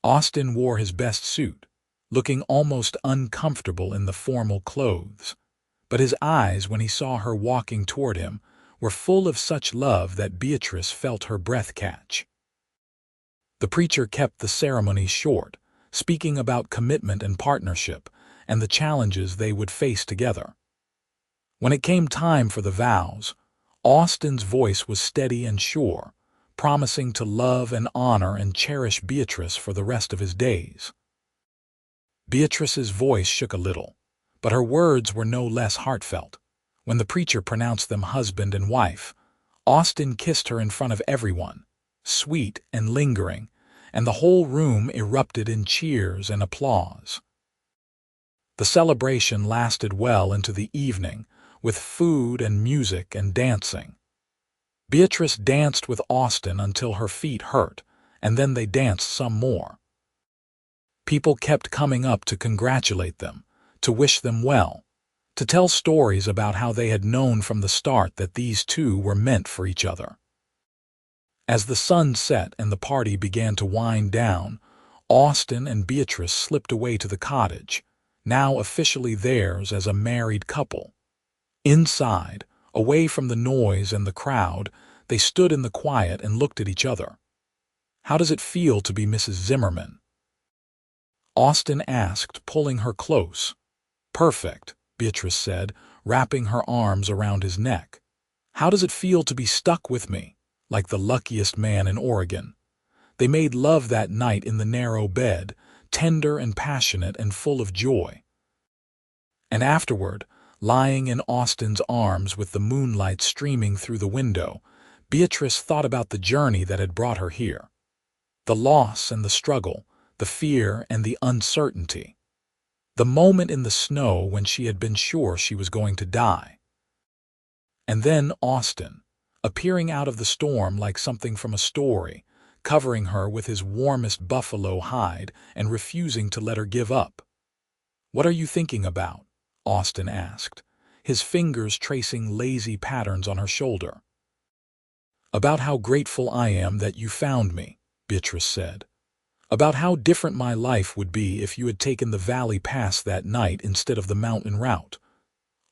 Austin wore his best suit, looking almost uncomfortable in the formal clothes, but his eyes when he saw her walking toward him were full of such love that Beatrice felt her breath catch. The preacher kept the ceremony short, speaking about commitment and partnership, and the challenges they would face together. When it came time for the vows, Austin's voice was steady and sure, promising to love and honor and cherish Beatrice for the rest of his days. Beatrice's voice shook a little, but her words were no less heartfelt. When the preacher pronounced them husband and wife, Austin kissed her in front of everyone, sweet and lingering, and the whole room erupted in cheers and applause. The celebration lasted well into the evening, with food and music and dancing. Beatrice danced with Austin until her feet hurt, and then they danced some more. People kept coming up to congratulate them, to wish them well, to tell stories about how they had known from the start that these two were meant for each other. As the sun set and the party began to wind down, Austin and Beatrice slipped away to the cottage, now officially theirs as a married couple. Inside, away from the noise and the crowd, they stood in the quiet and looked at each other. "How does it feel to be Mrs. Zimmerman?" Austin asked, pulling her close. "Perfect," Beatrice said, wrapping her arms around his neck. "How does it feel to be stuck with me, like the luckiest man in Oregon?" They made love that night in the narrow bed, tender and passionate and full of joy. And afterward, lying in Austin's arms with the moonlight streaming through the window, Beatrice thought about the journey that had brought her here. The loss and the struggle, the fear and the uncertainty. The moment in the snow when she had been sure she was going to die. And then Austin, appearing out of the storm like something from a story, covering her with his warmest buffalo hide and refusing to let her give up. "What are you thinking about?" Austin asked, his fingers tracing lazy patterns on her shoulder. "About how grateful I am that you found me," Beatrice said. "About how different my life would be if you had taken the valley pass that night instead of the mountain route."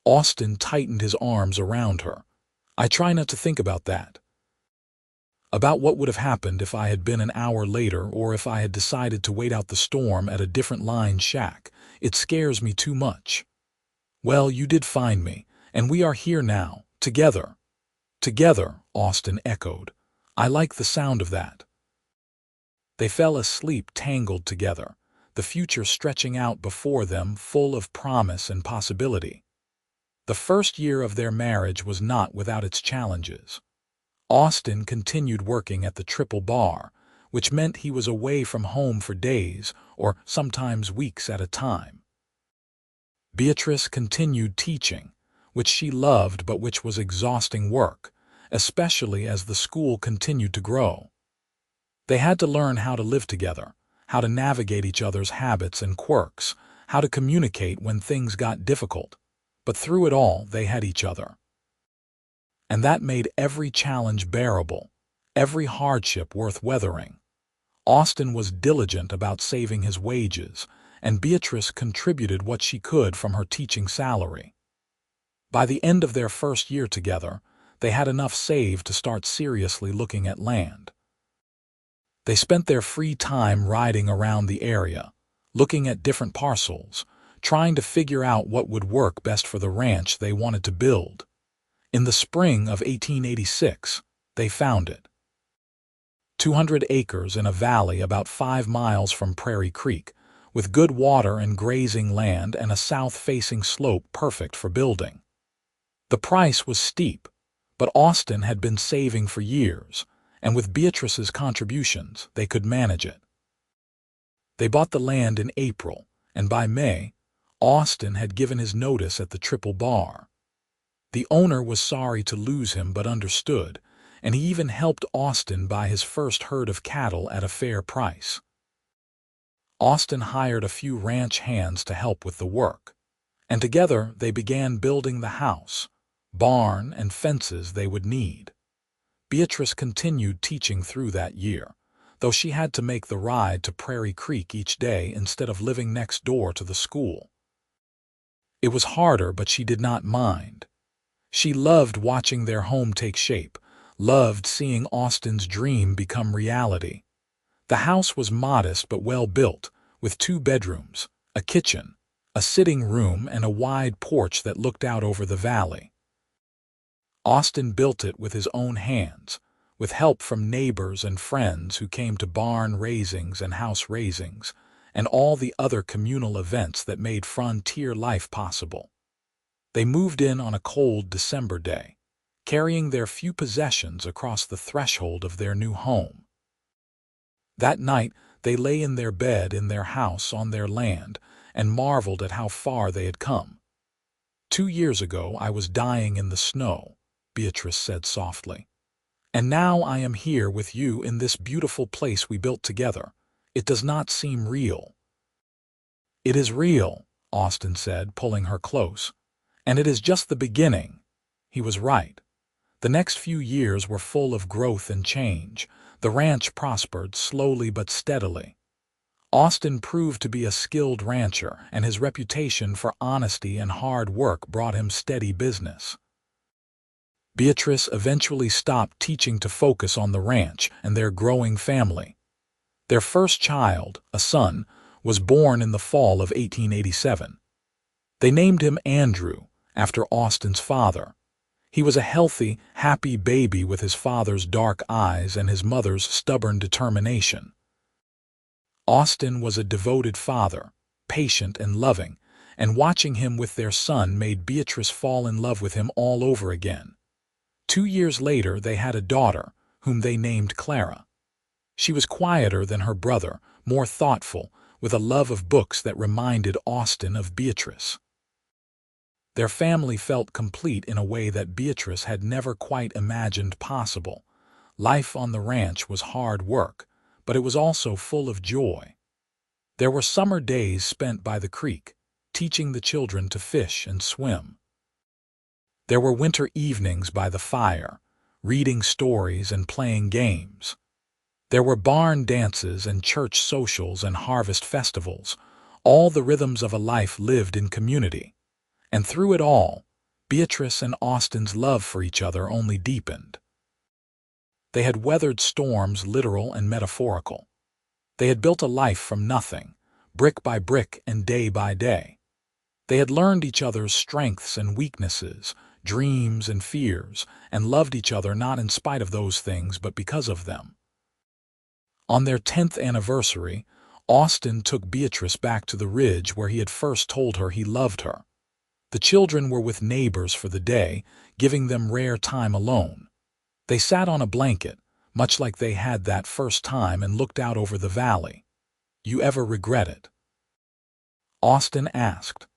Austin tightened his arms around her. "I try not to think about that. About what would have happened if I had been an hour later or if I had decided to wait out the storm at a different line shack. It scares me too much." "Well, you did find me, and we are here now, together." "Together," Austin echoed. "I like the sound of that." They fell asleep tangled together, the future stretching out before them full of promise and possibility. The first year of their marriage was not without its challenges. Austin continued working at the Triple Bar, which meant he was away from home for days or sometimes weeks at a time. Beatrice continued teaching, which she loved but which was exhausting work, especially as the school continued to grow. They had to learn how to live together, how to navigate each other's habits and quirks, how to communicate when things got difficult. But through it all, they had each other. And that made every challenge bearable, every hardship worth weathering. Austin was diligent about saving his wages, and Beatrice contributed what she could from her teaching salary. By the end of their first year together, they had enough saved to start seriously looking at land. They spent their free time riding around the area, looking at different parcels, trying to figure out what would work best for the ranch they wanted to build. In the spring of 1886, they found it. 200 acres in a valley about 5 miles from Prairie Creek, with good water and grazing land and a south-facing slope perfect for building. The price was steep, but Austin had been saving for years, and with Beatrice's contributions, they could manage it. They bought the land in April, and by May, Austin had given his notice at the Triple Bar. The owner was sorry to lose him but understood, and he even helped Austin buy his first herd of cattle at a fair price. Austin hired a few ranch hands to help with the work, and together they began building the house, barn, and fences they would need. Beatrice continued teaching through that year, though she had to make the ride to Prairie Creek each day instead of living next door to the school. It was harder, but she did not mind. She loved watching their home take shape, loved seeing Austin's dream become reality. The house was modest but well built, with 2 bedrooms, a kitchen, a sitting room, and a wide porch that looked out over the valley. Austin built it with his own hands, with help from neighbors and friends who came to barn raisings and house raisings, and all the other communal events that made frontier life possible. They moved in on a cold December day, carrying their few possessions across the threshold of their new home. That night, they lay in their bed in their house on their land and marveled at how far they had come. "2 years ago, I was dying in the snow," Beatrice said softly. "And now I am here with you in this beautiful place we built together. It does not seem real." "It is real," Austin said, pulling her close. "And it is just the beginning." He was right. The next few years were full of growth and change. The ranch prospered slowly but steadily. Austin proved to be a skilled rancher, and his reputation for honesty and hard work brought him steady business. Beatrice eventually stopped teaching to focus on the ranch and their growing family. Their first child, a son, was born in the fall of 1887. They named him Andrew, after Austin's father. He was a healthy, happy baby with his father's dark eyes and his mother's stubborn determination. Austin was a devoted father, patient and loving, and watching him with their son made Beatrice fall in love with him all over again. 2 years later, they had a daughter, whom they named Clara. She was quieter than her brother, more thoughtful, with a love of books that reminded Austin of Beatrice. Their family felt complete in a way that Beatrice had never quite imagined possible. Life on the ranch was hard work, but it was also full of joy. There were summer days spent by the creek, teaching the children to fish and swim. There were winter evenings by the fire, reading stories and playing games. There were barn dances and church socials and harvest festivals, all the rhythms of a life lived in community. And through it all, Beatrice and Austin's love for each other only deepened. They had weathered storms literal and metaphorical. They had built a life from nothing, brick by brick and day by day. They had learned each other's strengths and weaknesses, dreams and fears, and loved each other not in spite of those things but because of them. On their 10th anniversary, Austin took Beatrice back to the ridge where he had first told her he loved her. The children were with neighbors for the day, giving them rare time alone. They sat on a blanket, much like they had that first time, and looked out over the valley. "You ever regret it?" Austin asked.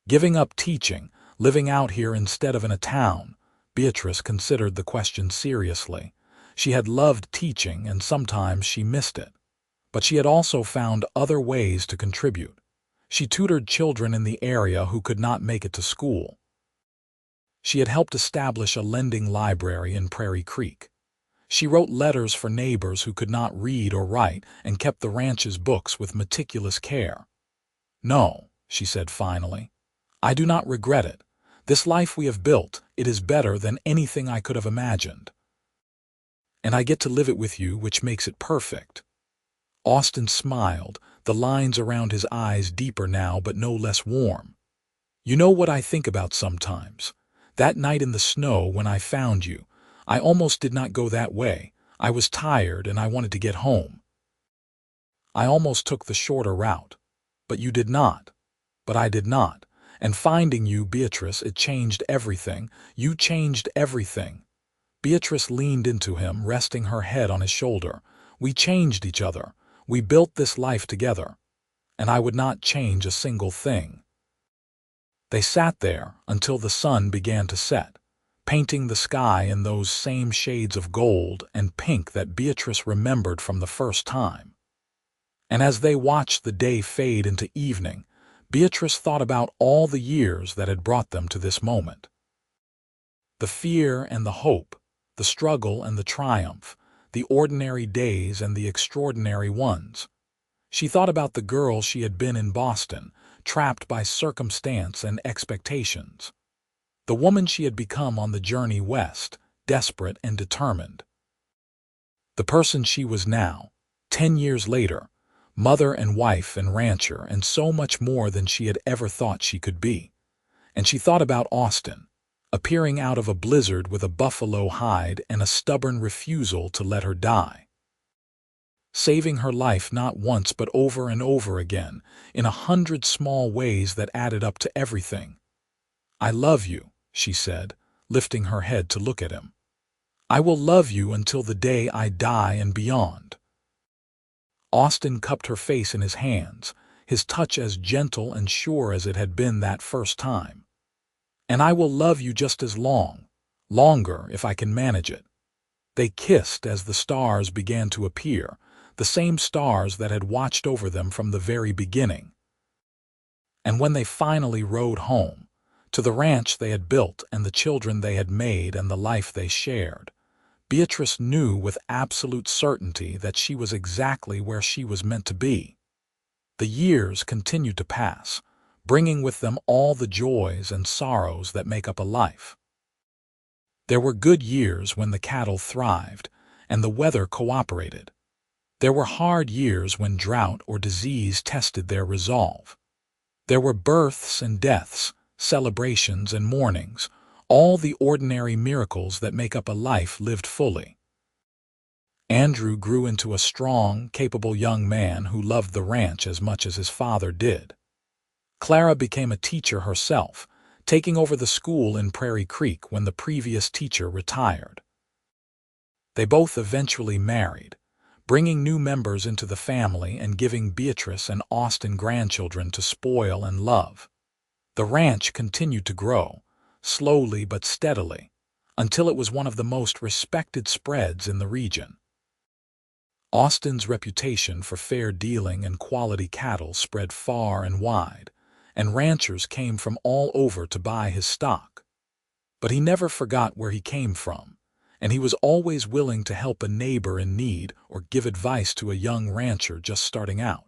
Giving up teaching, living out here instead of in a town, Beatrice considered the question seriously. She had loved teaching and sometimes she missed it. But she had also found other ways to contribute. She tutored children in the area who could not make it to school. She had helped establish a lending library in Prairie Creek. She wrote letters for neighbors who could not read or write and kept the ranch's books with meticulous care. "No," she said finally, "I do not regret it. This life we have built, it is better than anything I could have imagined. And I get to live it with you, which makes it perfect." Austin smiled, the lines around his eyes deeper now but no less warm. "You know what I think about sometimes? That night in the snow when I found you, I almost did not go that way. I was tired and I wanted to get home. I almost took the shorter route. But you did not. But I did not. And finding you, Beatrice, it changed everything. You changed everything." Beatrice leaned into him, resting her head on his shoulder. "We changed each other. We built this life together. And I would not change a single thing." They sat there until the sun began to set, painting the sky in those same shades of gold and pink that Beatrice remembered from the first time. And as they watched the day fade into evening, Beatrice thought about all the years that had brought them to this moment. The fear and the hope, the struggle and the triumph, the ordinary days and the extraordinary ones. She thought about the girl she had been in Boston, trapped by circumstance and expectations. The woman she had become on the journey west, desperate and determined. The person she was now, 10 years later, mother and wife and rancher, and so much more than she had ever thought she could be. And she thought about Austin, appearing out of a blizzard with a buffalo hide and a stubborn refusal to let her die. Saving her life not once but over and over again, in 100 small ways that added up to everything. "I love you," she said, lifting her head to look at him. "I will love you until the day I die and beyond." Austin cupped her face in his hands, his touch as gentle and sure as it had been that first time. "And I will love you just as long, longer if I can manage it." They kissed as the stars began to appear, the same stars that had watched over them from the very beginning. And when they finally rode home, to the ranch they had built and the children they had made and the life they shared, Beatrice knew with absolute certainty that she was exactly where she was meant to be. The years continued to pass, bringing with them all the joys and sorrows that make up a life. There were good years when the cattle thrived and the weather cooperated. There were hard years when drought or disease tested their resolve. There were births and deaths, celebrations and mournings, all the ordinary miracles that make up a life lived fully. Andrew grew into a strong, capable young man who loved the ranch as much as his father did. Clara became a teacher herself, taking over the school in Prairie Creek when the previous teacher retired. They both eventually married, bringing new members into the family and giving Beatrice and Austin grandchildren to spoil and love. The ranch continued to grow, slowly but steadily, until it was one of the most respected spreads in the region. Austin's reputation for fair dealing and quality cattle spread far and wide, and ranchers came from all over to buy his stock. But he never forgot where he came from, and he was always willing to help a neighbor in need or give advice to a young rancher just starting out.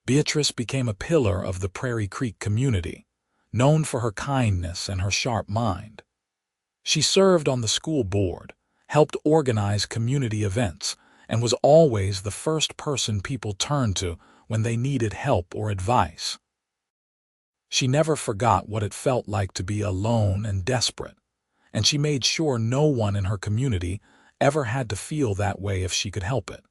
Beatrice became a pillar of the Prairie Creek community, known for her kindness and her sharp mind. She served on the school board, helped organize community events, and was always the first person people turned to when they needed help or advice. She never forgot what it felt like to be alone and desperate, and she made sure no one in her community ever had to feel that way if she could help it.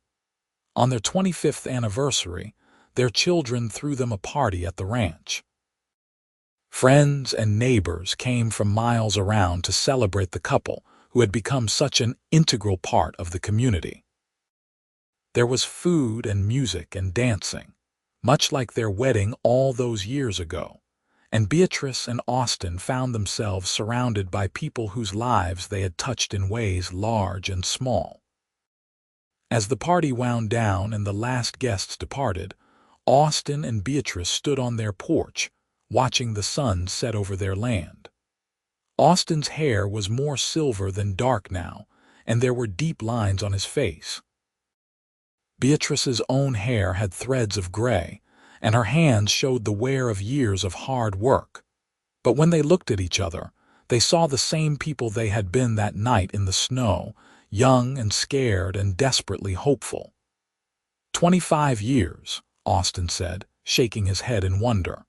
On their 25th anniversary, their children threw them a party at the ranch. Friends and neighbors came from miles around to celebrate the couple who had become such an integral part of the community. There was food and music and dancing, much like their wedding all those years ago, and Beatrice and Austin found themselves surrounded by people whose lives they had touched in ways large and small. As the party wound down and the last guests departed, Austin and Beatrice stood on their porch, watching the sun set over their land. Austin's hair was more silver than dark now, and there were deep lines on his face. Beatrice's own hair had threads of gray, and her hands showed the wear of years of hard work. But when they looked at each other, they saw the same people they had been that night in the snow, young and scared and desperately hopeful. 25 years, Austin said, shaking his head in wonder.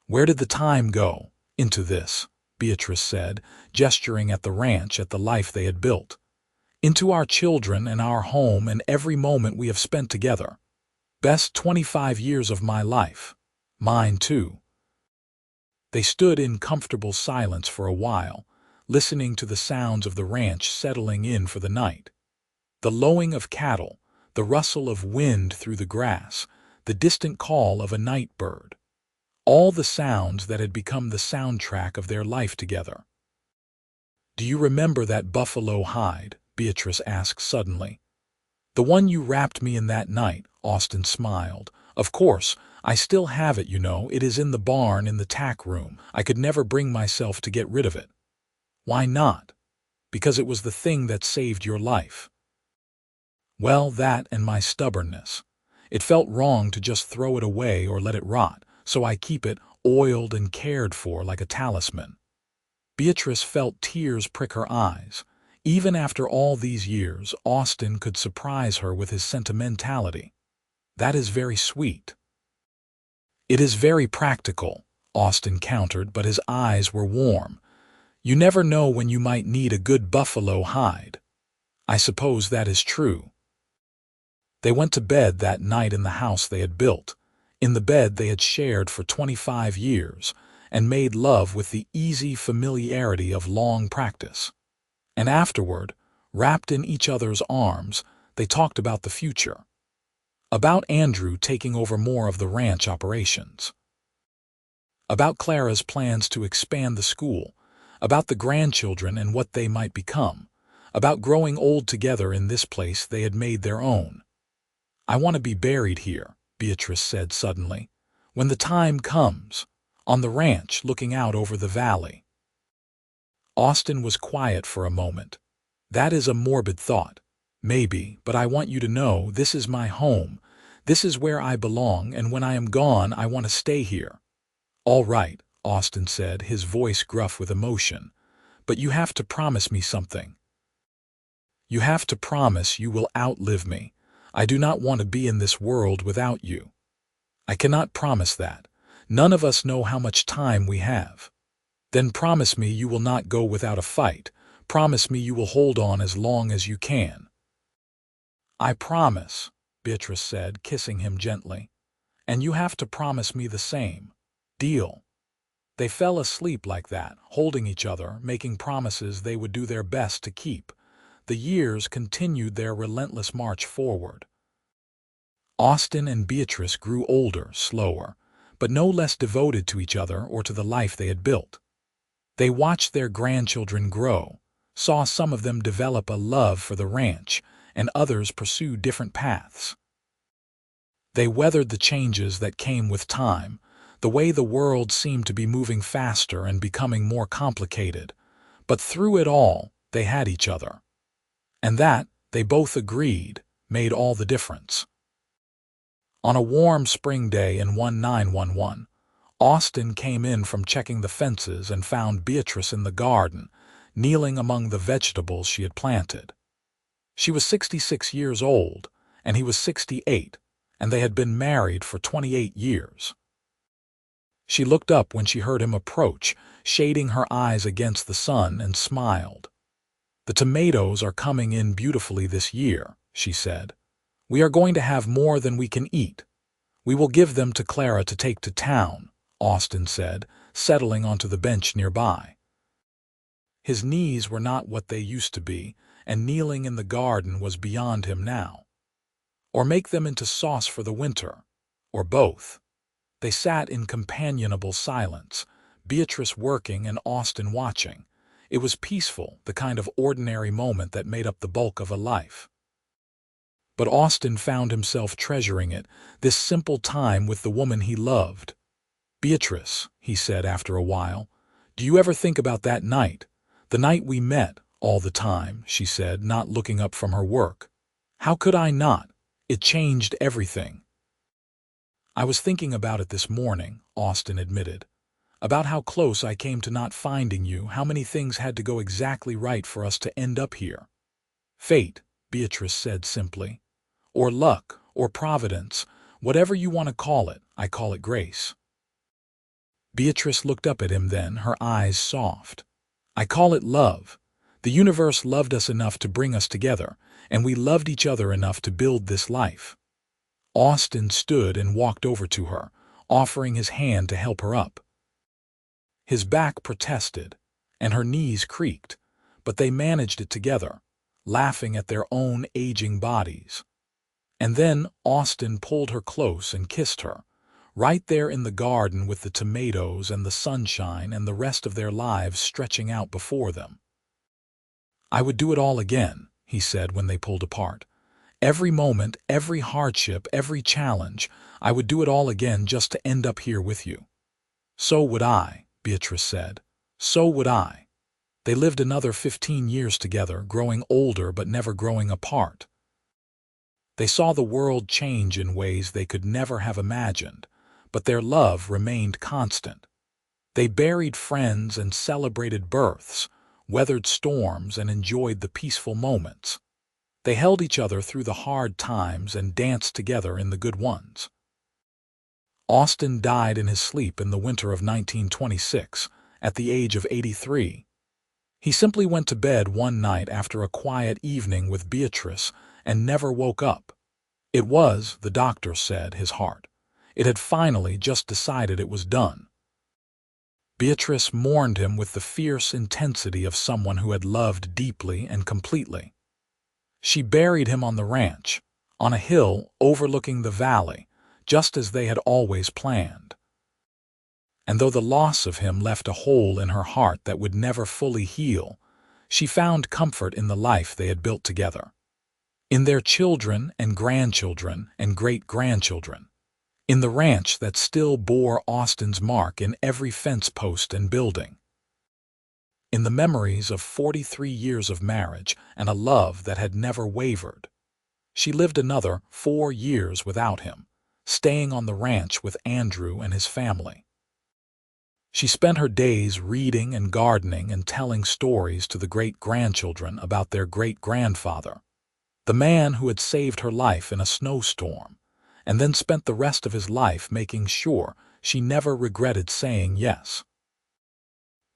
Where did the time go? Into this, Beatrice said, gesturing at the ranch, at the life they had built. Into our children and our home and every moment we have spent together. Best 25 years of my life. Mine too. They stood in comfortable silence for a while, listening to the sounds of the ranch settling in for the night. The lowing of cattle, the rustle of wind through the grass, the distant call of a night bird. All the sounds that had become the soundtrack of their life together. "Do you remember that buffalo hide?" Beatrice asked suddenly. "The one you wrapped me in that night," Austin smiled. "Of course, I still have it, you know. It is in the barn in the tack room. I could never bring myself to get rid of it." "Why not?" "Because it was the thing that saved your life." "Well, that and my stubbornness. It felt wrong to just throw it away or let it rot, so I keep it oiled and cared for like a talisman." Beatrice felt tears prick her eyes. Even after all these years, Austin could surprise her with his sentimentality. "That is very sweet." "It is very practical," Austin countered, but his eyes were warm. "You never know when you might need a good buffalo hide." "I suppose that is true." They went to bed that night in the house they had built, in the bed they had shared for 25 years, and made love with the easy familiarity of long practice. And afterward, wrapped in each other's arms, they talked about the future. About Andrew taking over more of the ranch operations. About Clara's plans to expand the school. About the grandchildren and what they might become. About growing old together in this place they had made their own. "I want to be buried here," Beatrice said suddenly. "When the time comes. On the ranch looking out over the valley." Austin was quiet for a moment. "That is a morbid thought. Maybe, but I want you to know this is my home. This is where I belong, and when I am gone, I want to stay here." "All right," Austin said, his voice gruff with emotion. "But you have to promise me something. You have to promise you will outlive me. I do not want to be in this world without you." "I cannot promise that. None of us know how much time we have." "Then promise me you will not go without a fight. Promise me you will hold on as long as you can." "I promise," Beatrice said, kissing him gently. "And you have to promise me the same. Deal?" They fell asleep like that, holding each other, making promises they would do their best to keep. The years continued their relentless march forward. Austin and Beatrice grew older, slower, but no less devoted to each other or to the life they had built. They watched their grandchildren grow, saw some of them develop a love for the ranch, and others pursue different paths. They weathered the changes that came with time, the way the world seemed to be moving faster and becoming more complicated, but through it all, they had each other. And that, they both agreed, made all the difference. On a warm spring day in 1911, Austin came in from checking the fences and found Beatrice in the garden, kneeling among the vegetables she had planted. She was 66 years old, and he was 68, and they had been married for 28 years. She looked up when she heard him approach, shading her eyes against the sun, and smiled. "The tomatoes are coming in beautifully this year," she said. "We are going to have more than we can eat. We will give them to Clara to take to town," Austin said, settling onto the bench nearby. His knees were not what they used to be, and kneeling in the garden was beyond him now. Or make them into sauce for the winter, or both. They sat in companionable silence, Beatrice working and Austin watching. It was peaceful, the kind of ordinary moment that made up the bulk of a life. But Austin found himself treasuring it, this simple time with the woman he loved. "Beatrice," he said after a while, "do you ever think about that night? The night we met, all the time," she said, not looking up from her work. "How could I not? It changed everything." "I was thinking about it this morning," Austin admitted. "About how close I came to not finding you, how many things had to go exactly right for us to end up here." "Fate," Beatrice said simply. "Or luck, or providence, whatever you want to call it, I call it grace." Beatrice looked up at him then, her eyes soft. "I call it love. The universe loved us enough to bring us together, and we loved each other enough to build this life." Austin stood and walked over to her, offering his hand to help her up. His back protested, and her knees creaked, but they managed it together, laughing at their own aging bodies. And then Austin pulled her close and kissed her, right there in the garden with the tomatoes and the sunshine and the rest of their lives stretching out before them. "I would do it all again," he said when they pulled apart. "Every moment, every hardship, every challenge, I would do it all again just to end up here with you." "So would I," Beatrice said. "So would I." They lived another 15 years together, growing older but never growing apart. They saw the world change in ways they could never have imagined, but their love remained constant. They buried friends and celebrated births, weathered storms and enjoyed the peaceful moments. They held each other through the hard times and danced together in the good ones. Austin died in his sleep in the winter of 1926, at the age of 83. He simply went to bed one night after a quiet evening with Beatrice and never woke up. It was, the doctor said, his heart. It had finally just decided it was done. Beatrice mourned him with the fierce intensity of someone who had loved deeply and completely. She buried him on the ranch, on a hill overlooking the valley, just as they had always planned. And though the loss of him left a hole in her heart that would never fully heal, she found comfort in the life they had built together. In their children and grandchildren and great-grandchildren. In the ranch that still bore Austin's mark in every fence post and building. In the memories of 43 years of marriage and a love that had never wavered. She lived another 4 years without him, staying on the ranch with Andrew and his family. She spent her days reading and gardening and telling stories to the great-grandchildren about their great-grandfather, the man who had saved her life in a snowstorm, and then spent the rest of his life making sure she never regretted saying yes.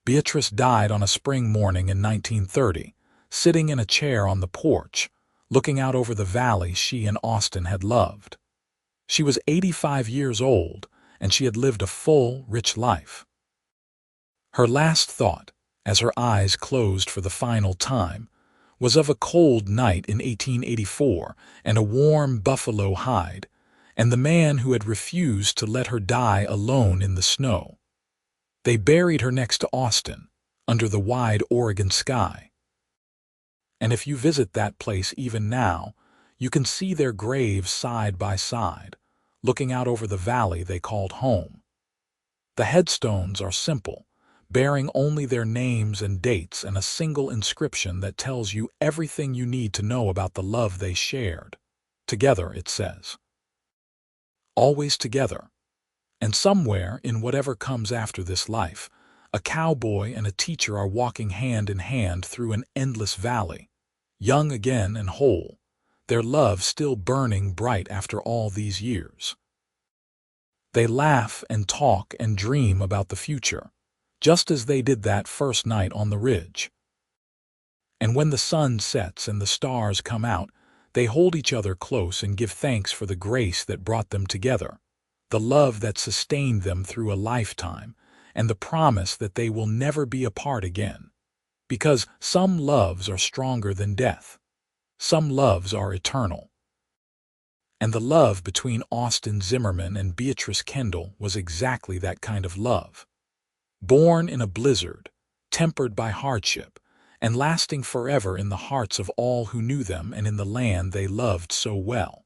Beatrice died on a spring morning in 1930, sitting in a chair on the porch, looking out over the valley she and Austin had loved. She was 85 years old, and she had lived a full, rich life. Her last thought, as her eyes closed for the final time, was of a cold night in 1884 and a warm buffalo hide, and the man who had refused to let her die alone in the snow. They buried her next to Austin, under the wide Oregon sky. And if you visit that place even now, you can see their graves side by side, looking out over the valley they called home. The headstones are simple, bearing only their names and dates and a single inscription that tells you everything you need to know about the love they shared. Together, it says. Always together. And somewhere, in whatever comes after this life, a cowboy and a teacher are walking hand in hand through an endless valley, young again and whole, their love still burning bright after all these years. They laugh and talk and dream about the future, just as they did that first night on the ridge. And when the sun sets and the stars come out, they hold each other close and give thanks for the grace that brought them together, the love that sustained them through a lifetime, and the promise that they will never be apart again. Because some loves are stronger than death. Some loves are eternal. And the love between Austin Zimmerman and Beatrice Kendall was exactly that kind of love. Born in a blizzard, tempered by hardship, and lasting forever in the hearts of all who knew them and in the land they loved so well.